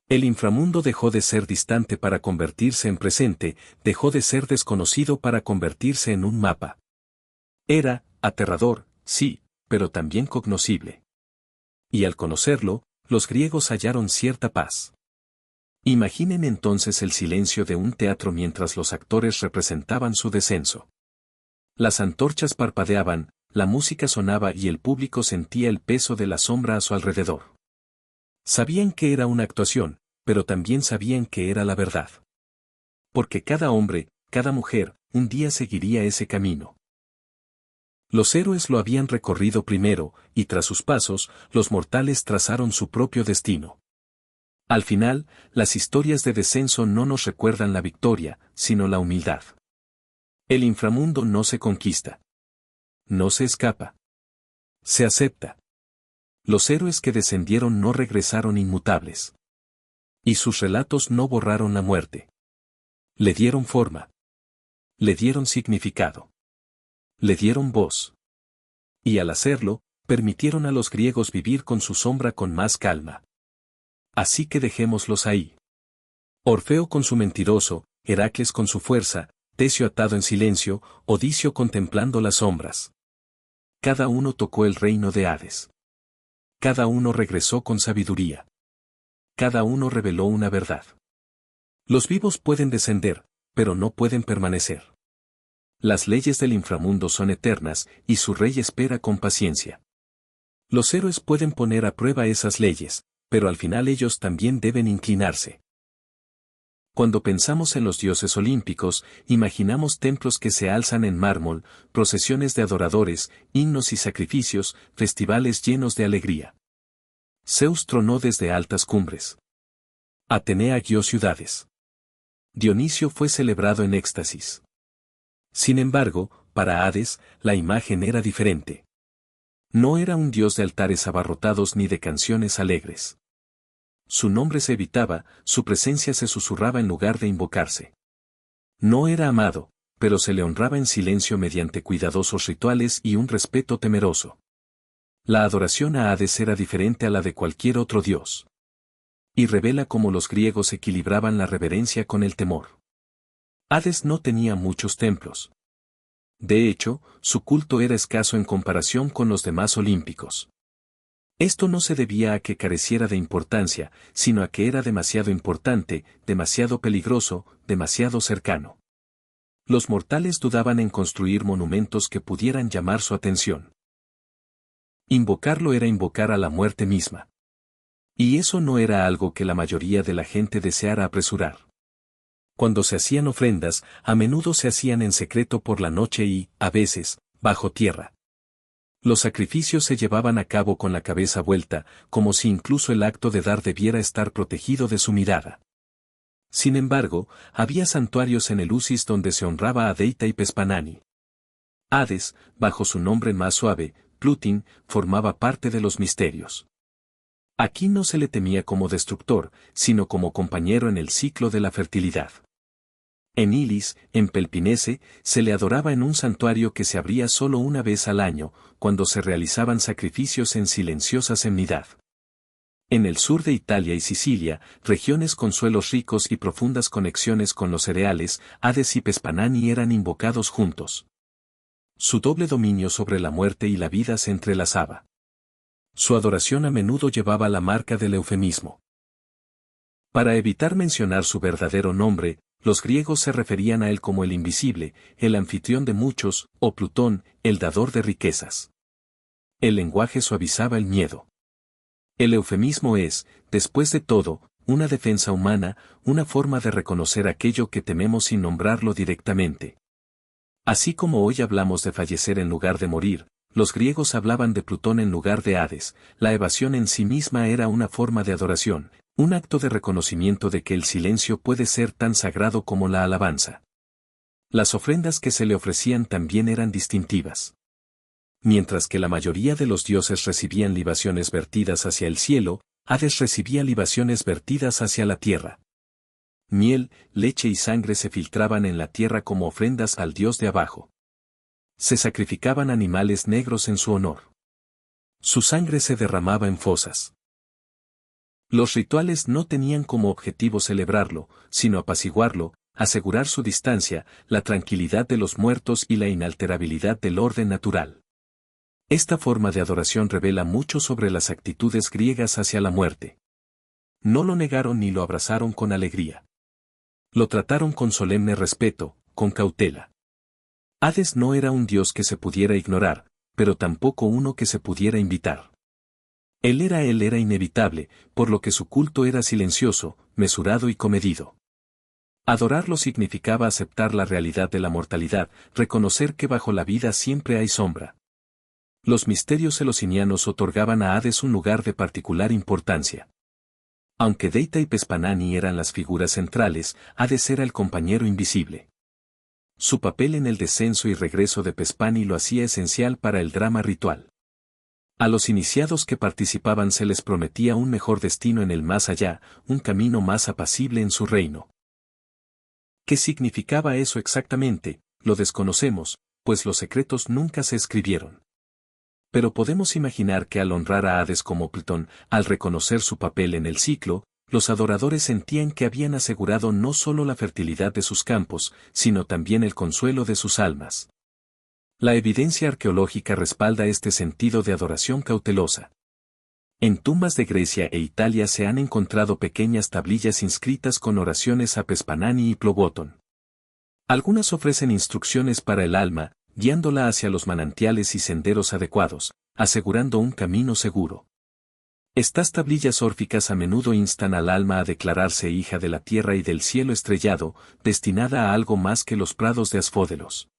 A: El inframundo dejó de ser distante para convertirse en presente, dejó de ser desconocido para convertirse en un mapa. Era aterrador, sí, pero también cognoscible. Y al conocerlo, los griegos hallaron cierta paz. Imaginen entonces el silencio de un teatro mientras los actores representaban su descenso. Las antorchas parpadeaban, la música sonaba y el público sentía el peso de la sombra a su alrededor. Sabían que era una actuación, pero también sabían que era la verdad. Porque cada hombre, cada mujer, un día seguiría ese camino. Los héroes lo habían recorrido primero, y tras sus pasos, los mortales trazaron su propio destino. Al final, las historias de descenso no nos recuerdan la victoria, sino la humildad. El inframundo no se conquista. No se escapa. Se acepta. Los héroes que descendieron no regresaron inmutables. Y sus relatos no borraron la muerte. Le dieron forma. Le dieron significado. Le dieron voz. Y al hacerlo, permitieron a los griegos vivir con su sombra con más calma. Así que dejémoslos ahí. Orfeo con su mentiroso, Heracles con su fuerza, Teseo atado en silencio, Odicio contemplando las sombras. Cada uno tocó el reino de Hades. Cada uno regresó con sabiduría. Cada uno reveló una verdad. Los vivos pueden descender, pero no pueden permanecer. Las leyes del inframundo son eternas, y su rey espera con paciencia. Los héroes pueden poner a prueba esas leyes, pero al final ellos también deben inclinarse. Cuando pensamos en los dioses olímpicos, imaginamos templos que se alzan en mármol, procesiones de adoradores, himnos y sacrificios, festivales llenos de alegría. Zeus tronó desde altas cumbres. Atenea guió ciudades. Dionisio fue celebrado en éxtasis. Sin embargo, para Hades, la imagen era diferente. No era un dios de altares abarrotados ni de canciones alegres. Su nombre se evitaba, su presencia se susurraba en lugar de invocarse. No era amado, pero se le honraba en silencio mediante cuidadosos rituales y un respeto temeroso. La adoración a Hades era diferente a la de cualquier otro dios. Y revela cómo los griegos equilibraban la reverencia con el temor. Hades no tenía muchos templos. De hecho, su culto era escaso en comparación con los demás olímpicos. Esto no se debía a que careciera de importancia, sino a que era demasiado importante, demasiado peligroso, demasiado cercano. Los mortales dudaban en construir monumentos que pudieran llamar su atención. Invocarlo era invocar a la muerte misma. Y eso no era algo que la mayoría de la gente deseara apresurar. Cuando se hacían ofrendas, a menudo se hacían en secreto por la noche y, a veces, bajo tierra. Los sacrificios se llevaban a cabo con la cabeza vuelta, como si incluso el acto de dar debiera estar protegido de su mirada. Sin embargo, había santuarios en Eleusis donde se honraba a Deita y Pespanani. Hades, bajo su nombre más suave, Plutin, formaba parte de los misterios. Aquí no se le temía como destructor, sino como compañero en el ciclo de la fertilidad. En Ilis, en Pelpinese, se le adoraba en un santuario que se abría solo una vez al año, cuando se realizaban sacrificios en silenciosa solemnidad. En el sur de Italia y Sicilia, regiones con suelos ricos y profundas conexiones con los cereales, Hades y Pespanani eran invocados juntos. Su doble dominio sobre la muerte y la vida se entrelazaba. Su adoración a menudo llevaba la marca del eufemismo. Para evitar mencionar su verdadero nombre, los griegos se referían a él como el invisible, el anfitrión de muchos, o Plutón, el dador de riquezas. El lenguaje suavizaba el miedo. El eufemismo es, después de todo, una defensa humana, una forma de reconocer aquello que tememos sin nombrarlo directamente. Así como hoy hablamos de fallecer en lugar de morir, los griegos hablaban de Plutón en lugar de Hades. La evasión en sí misma era una forma de adoración, un acto de reconocimiento de que el silencio puede ser tan sagrado como la alabanza. Las ofrendas que se le ofrecían también eran distintivas. Mientras que la mayoría de los dioses recibían libaciones vertidas hacia el cielo, Hades recibía libaciones vertidas hacia la tierra. Miel, leche y sangre se filtraban en la tierra como ofrendas al dios de abajo. Se sacrificaban animales negros en su honor. Su sangre se derramaba en fosas. Los rituales no tenían como objetivo celebrarlo, sino apaciguarlo, asegurar su distancia, la tranquilidad de los muertos y la inalterabilidad del orden natural. Esta forma de adoración revela mucho sobre las actitudes griegas hacia la muerte. No lo negaron ni lo abrazaron con alegría. Lo trataron con solemne respeto, con cautela. Hades no era un dios que se pudiera ignorar, pero tampoco uno que se pudiera invitar. Él era inevitable, por lo que su culto era silencioso, mesurado y comedido. Adorarlo significaba aceptar la realidad de la mortalidad, reconocer que bajo la vida siempre hay sombra. Los misterios elosinianos otorgaban a Hades un lugar de particular importancia. Aunque Deita y Pespanani eran las figuras centrales, Hades era el compañero invisible. Su papel en el descenso y regreso de Pespani lo hacía esencial para el drama ritual. A los iniciados que participaban se les prometía un mejor destino en el más allá, un camino más apacible en su reino. ¿Qué significaba eso exactamente? Lo desconocemos, pues los secretos nunca se escribieron. Pero podemos imaginar que al honrar a Hades como Plutón, al reconocer su papel en el ciclo, los adoradores sentían que habían asegurado no solo la fertilidad de sus campos, sino también el consuelo de sus almas. La evidencia arqueológica respalda este sentido de adoración cautelosa. En tumbas de Grecia e Italia se han encontrado pequeñas tablillas inscritas con oraciones a Pespanani y Plobóton. Algunas ofrecen instrucciones para el alma, guiándola hacia los manantiales y senderos adecuados, asegurando un camino seguro. Estas tablillas órficas a menudo instan al alma a declararse hija de la tierra y del cielo estrellado, destinada a algo más que los prados de Asfódelos.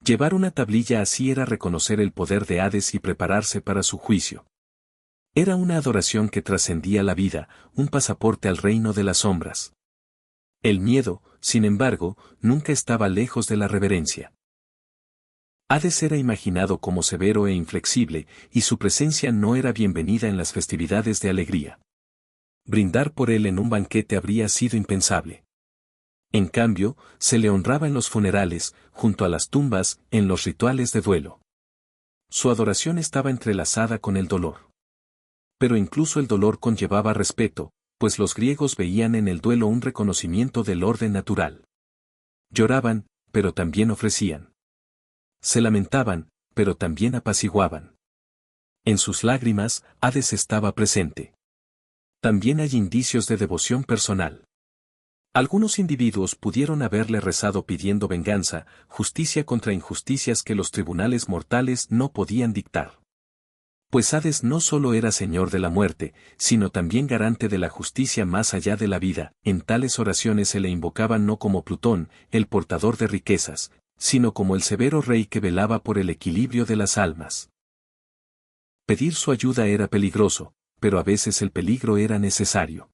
A: Llevar una tablilla así era reconocer el poder de Hades y prepararse para su juicio. Era una adoración que trascendía la vida, un pasaporte al reino de las sombras. El miedo, sin embargo, nunca estaba lejos de la reverencia. Hades era imaginado como severo e inflexible, y su presencia no era bienvenida en las festividades de alegría. Brindar por él en un banquete habría sido impensable. En cambio, se le honraba en los funerales, junto a las tumbas, en los rituales de duelo. Su adoración estaba entrelazada con el dolor. Pero incluso el dolor conllevaba respeto, pues los griegos veían en el duelo un reconocimiento del orden natural. Lloraban, pero también ofrecían. Se lamentaban, pero también apaciguaban. En sus lágrimas, Hades estaba presente. También hay indicios de devoción personal. Algunos individuos pudieron haberle rezado pidiendo venganza, justicia contra injusticias que los tribunales mortales no podían dictar. Pues Hades no solo era señor de la muerte, sino también garante de la justicia más allá de la vida. En tales oraciones se le invocaban no como Plutón, el portador de riquezas, sino como el severo rey que velaba por el equilibrio de las almas. Pedir su ayuda era peligroso, pero a veces el peligro era necesario.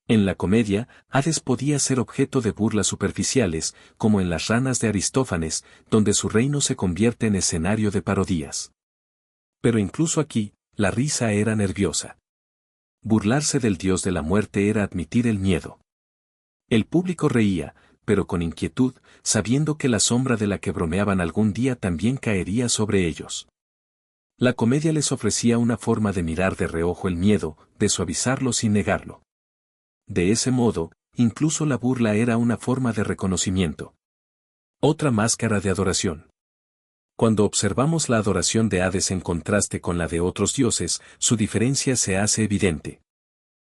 A: En la comedia, Hades podía ser objeto de burlas superficiales, como en Las ranas de Aristófanes, donde su reino se convierte en escenario de parodías. Pero incluso aquí, la risa era nerviosa. Burlarse del dios de la muerte era admitir el miedo. El público reía, pero con inquietud, sabiendo que la sombra de la que bromeaban algún día también caería sobre ellos. La comedia les ofrecía una forma de mirar de reojo el miedo, de suavizarlo sin negarlo. De ese modo, incluso la burla era una forma de reconocimiento. Otra máscara de adoración. Cuando observamos la adoración de Hades en contraste con la de otros dioses, su diferencia se hace evidente.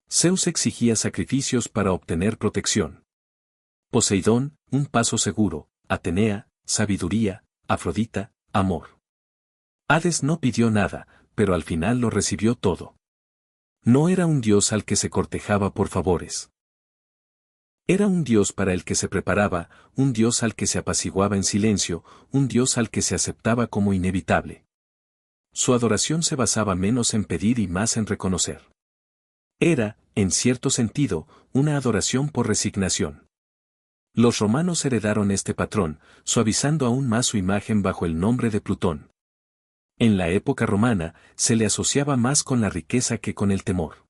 A: Zeus exigía sacrificios para obtener protección. Poseidón, un paso seguro; Atenea, sabiduría; Afrodita, amor. Hades no pidió nada, pero al final lo recibió todo. No era un dios al que se cortejaba por favores. Era un dios para el que se preparaba, un dios al que se apaciguaba en silencio, un dios al que se aceptaba como inevitable. Su adoración se basaba menos en pedir y más en reconocer. Era, en cierto sentido, una adoración por resignación. Los romanos heredaron este patrón, suavizando aún más su imagen bajo el nombre de Plutón. En la época romana, se le asociaba más con la riqueza que con el temor.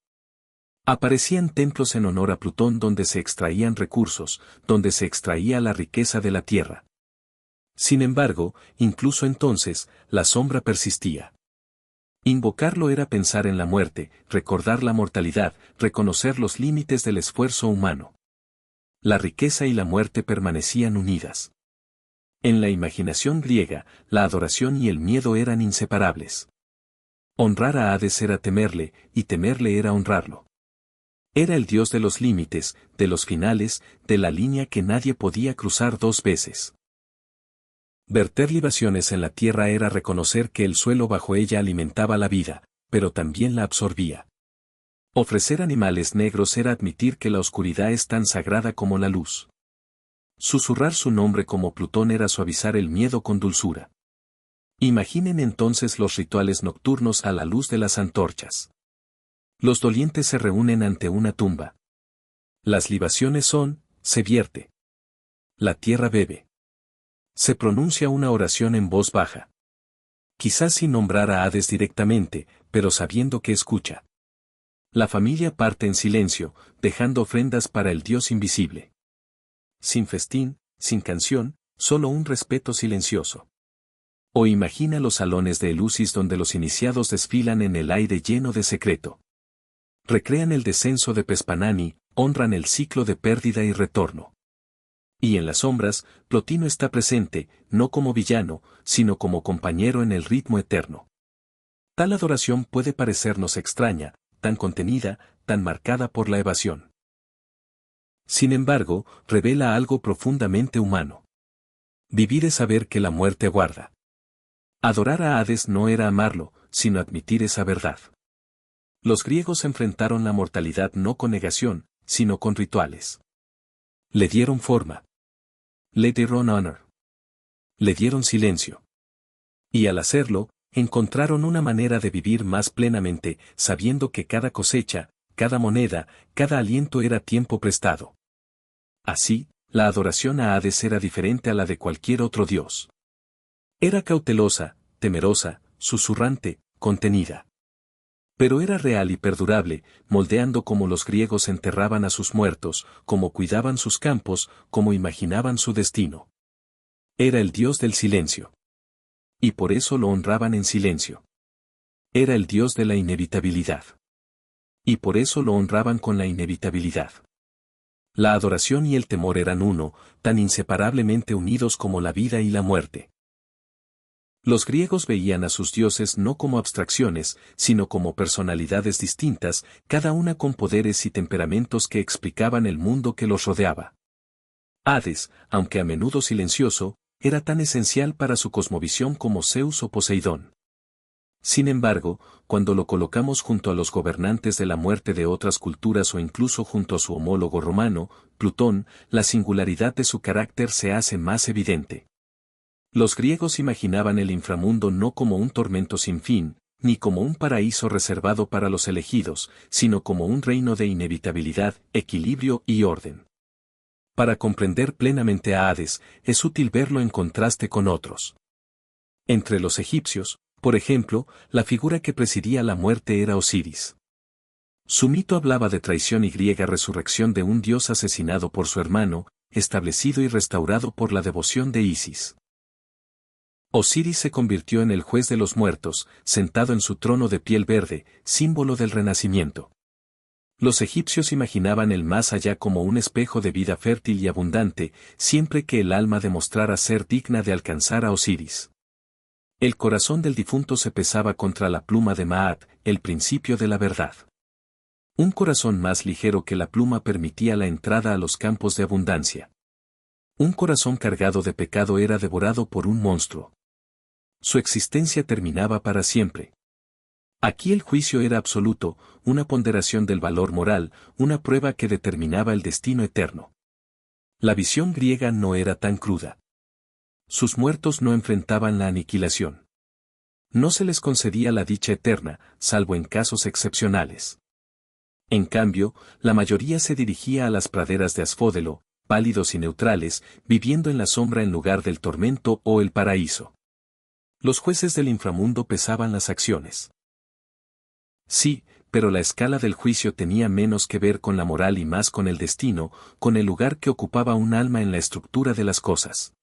A: Aparecían templos en honor a Plutón donde se extraían recursos, donde se extraía la riqueza de la tierra. Sin embargo, incluso entonces, la sombra persistía. Invocarlo era pensar en la muerte, recordar la mortalidad, reconocer los límites del esfuerzo humano. La riqueza y la muerte permanecían unidas. En la imaginación griega, la adoración y el miedo eran inseparables. Honrar a Hades era temerle, y temerle era honrarlo. Era el dios de los límites, de los finales, de la línea que nadie podía cruzar dos veces. Verter libaciones en la tierra era reconocer que el suelo bajo ella alimentaba la vida, pero también la absorbía. Ofrecer animales negros era admitir que la oscuridad es tan sagrada como la luz. Susurrar su nombre como Plutón era suavizar el miedo con dulzura. Imaginen entonces los rituales nocturnos a la luz de las antorchas. Los dolientes se reúnen ante una tumba. Las libaciones se vierte. La tierra bebe. Se pronuncia una oración en voz baja. Quizás sin nombrar a Hades directamente, pero sabiendo que escucha. La familia parte en silencio, dejando ofrendas para el Dios invisible. Sin festín, sin canción, solo un respeto silencioso. O imagina los salones de Eleusis donde los iniciados desfilan en el aire lleno de secreto. Recrean el descenso de Pespanani, honran el ciclo de pérdida y retorno. Y en las sombras, Plotino está presente, no como villano, sino como compañero en el ritmo eterno. Tal adoración puede parecernos extraña, tan contenida, tan marcada por la evasión. Sin embargo, revela algo profundamente humano. Vivir es saber que la muerte aguarda. Adorar a Hades no era amarlo, sino admitir esa verdad. Los griegos enfrentaron la mortalidad no con negación, sino con rituales. Le dieron forma. Le dieron honor. Le dieron silencio. Y al hacerlo, encontraron una manera de vivir más plenamente, sabiendo que cada cosecha, cada moneda, cada aliento era tiempo prestado. Así, la adoración a Hades era diferente a la de cualquier otro dios. Era cautelosa, temerosa, susurrante, contenida. Pero era real y perdurable, moldeando como los griegos enterraban a sus muertos, como cuidaban sus campos, como imaginaban su destino. Era el dios del silencio. Y por eso lo honraban en silencio. Era el dios de la inevitabilidad. Y por eso lo honraban con la inevitabilidad. La adoración y el temor eran uno, tan inseparablemente unidos como la vida y la muerte. Los griegos veían a sus dioses no como abstracciones, sino como personalidades distintas, cada una con poderes y temperamentos que explicaban el mundo que los rodeaba. Hades, aunque a menudo silencioso, era tan esencial para su cosmovisión como Zeus o Poseidón. Sin embargo, cuando lo colocamos junto a los gobernantes de la muerte de otras culturas o incluso junto a su homólogo romano, Plutón, la singularidad de su carácter se hace más evidente. Los griegos imaginaban el inframundo no como un tormento sin fin, ni como un paraíso reservado para los elegidos, sino como un reino de inevitabilidad, equilibrio y orden. Para comprender plenamente a Hades, es útil verlo en contraste con otros. Entre los egipcios, por ejemplo, la figura que presidía la muerte era Osiris. Su mito hablaba de traición y griega resurrección de un dios asesinado por su hermano, establecido y restaurado por la devoción de Isis. Osiris se convirtió en el juez de los muertos, sentado en su trono de piel verde, símbolo del renacimiento. Los egipcios imaginaban el más allá como un espejo de vida fértil y abundante, siempre que el alma demostrara ser digna de alcanzar a Osiris. El corazón del difunto se pesaba contra la pluma de Maat, el principio de la verdad. Un corazón más ligero que la pluma permitía la entrada a los campos de abundancia. Un corazón cargado de pecado era devorado por un monstruo. Su existencia terminaba para siempre. Aquí el juicio era absoluto, una ponderación del valor moral, una prueba que determinaba el destino eterno. La visión griega no era tan cruda. Sus muertos no enfrentaban la aniquilación. No se les concedía la dicha eterna, salvo en casos excepcionales. En cambio, la mayoría se dirigía a las praderas de Asfódelo, pálidos y neutrales, viviendo en la sombra en lugar del tormento o el paraíso. Los jueces del inframundo pesaban las acciones. Sí, pero la escala del juicio tenía menos que ver con la moral y más con el destino, con el lugar que ocupaba un alma en la estructura de las cosas.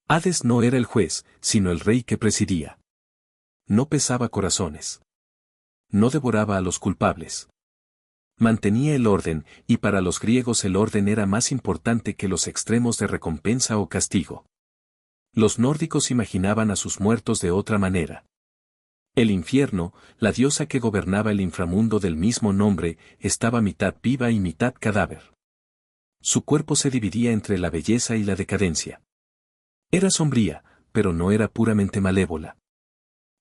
A: Hades no era el juez, sino el rey que presidía. No pesaba corazones. No devoraba a los culpables. Mantenía el orden, y para los griegos el orden era más importante que los extremos de recompensa o castigo. Los nórdicos imaginaban a sus muertos de otra manera. El infierno, la diosa que gobernaba el inframundo del mismo nombre, estaba mitad viva y mitad cadáver. Su cuerpo se dividía entre la belleza y la decadencia. Era sombría, pero no era puramente malévola.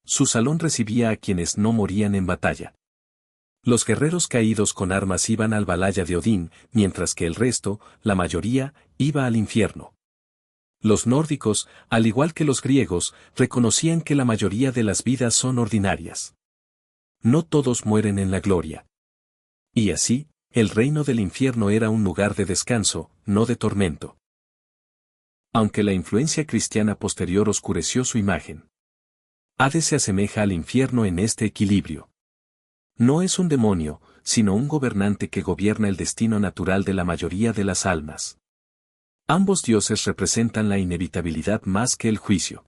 A: Su salón recibía a quienes no morían en batalla. Los guerreros caídos con armas iban al Valhalla de Odín, mientras que el resto, la mayoría, iba al infierno. Los nórdicos, al igual que los griegos, reconocían que la mayoría de las vidas son ordinarias. No todos mueren en la gloria. Y así, el reino del infierno era un lugar de descanso, no de tormento. Aunque la influencia cristiana posterior oscureció su imagen. Hades se asemeja al infierno en este equilibrio. No es un demonio, sino un gobernante que gobierna el destino natural de la mayoría de las almas. Ambos dioses representan la inevitabilidad más que el juicio.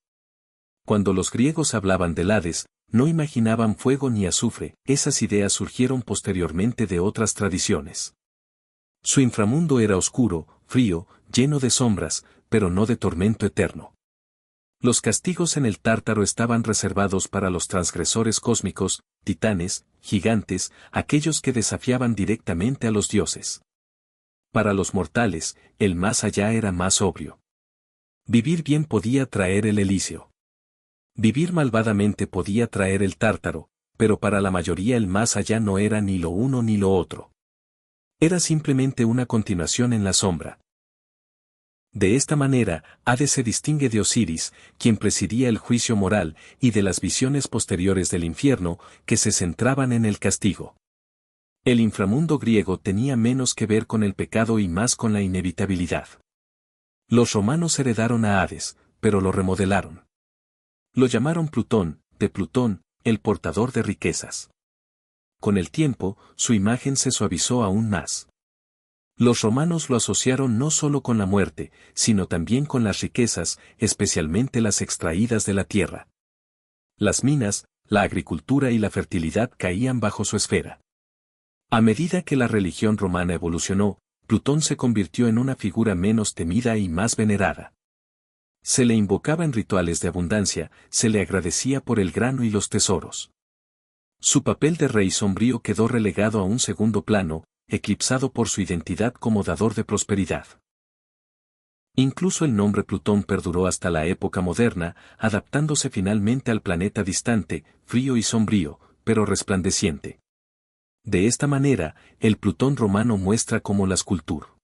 A: Cuando los griegos hablaban del Hades, no imaginaban fuego ni azufre, esas ideas surgieron posteriormente de otras tradiciones. Su inframundo era oscuro, frío, lleno de sombras, pero no de tormento eterno. Los castigos en el Tártaro estaban reservados para los transgresores cósmicos, titanes, gigantes, aquellos que desafiaban directamente a los dioses. Para los mortales, el más allá era más obvio. Vivir bien podía traer el Elíseo. Vivir malvadamente podía traer el Tártaro, pero para la mayoría el más allá no era ni lo uno ni lo otro. Era simplemente una continuación en la sombra. De esta manera, Hades se distingue de Osiris, quien presidía el juicio moral, y de las visiones posteriores del infierno, que se centraban en el castigo. El inframundo griego tenía menos que ver con el pecado y más con la inevitabilidad. Los romanos heredaron a Hades, pero lo remodelaron. Lo llamaron Plutón, de Plutón, el portador de riquezas. Con el tiempo, su imagen se suavizó aún más. Los romanos lo asociaron no solo con la muerte, sino también con las riquezas, especialmente las extraídas de la tierra. Las minas, la agricultura y la fertilidad caían bajo su esfera. A medida que la religión romana evolucionó, Plutón se convirtió en una figura menos temida y más venerada. Se le invocaba en rituales de abundancia, se le agradecía por el grano y los tesoros. Su papel de rey sombrío quedó relegado a un segundo plano, eclipsado por su identidad como dador de prosperidad. Incluso el nombre Plutón perduró hasta la época moderna, adaptándose finalmente al planeta distante, frío y sombrío, pero resplandeciente. De esta manera, el Plutón romano muestra cómo las culturas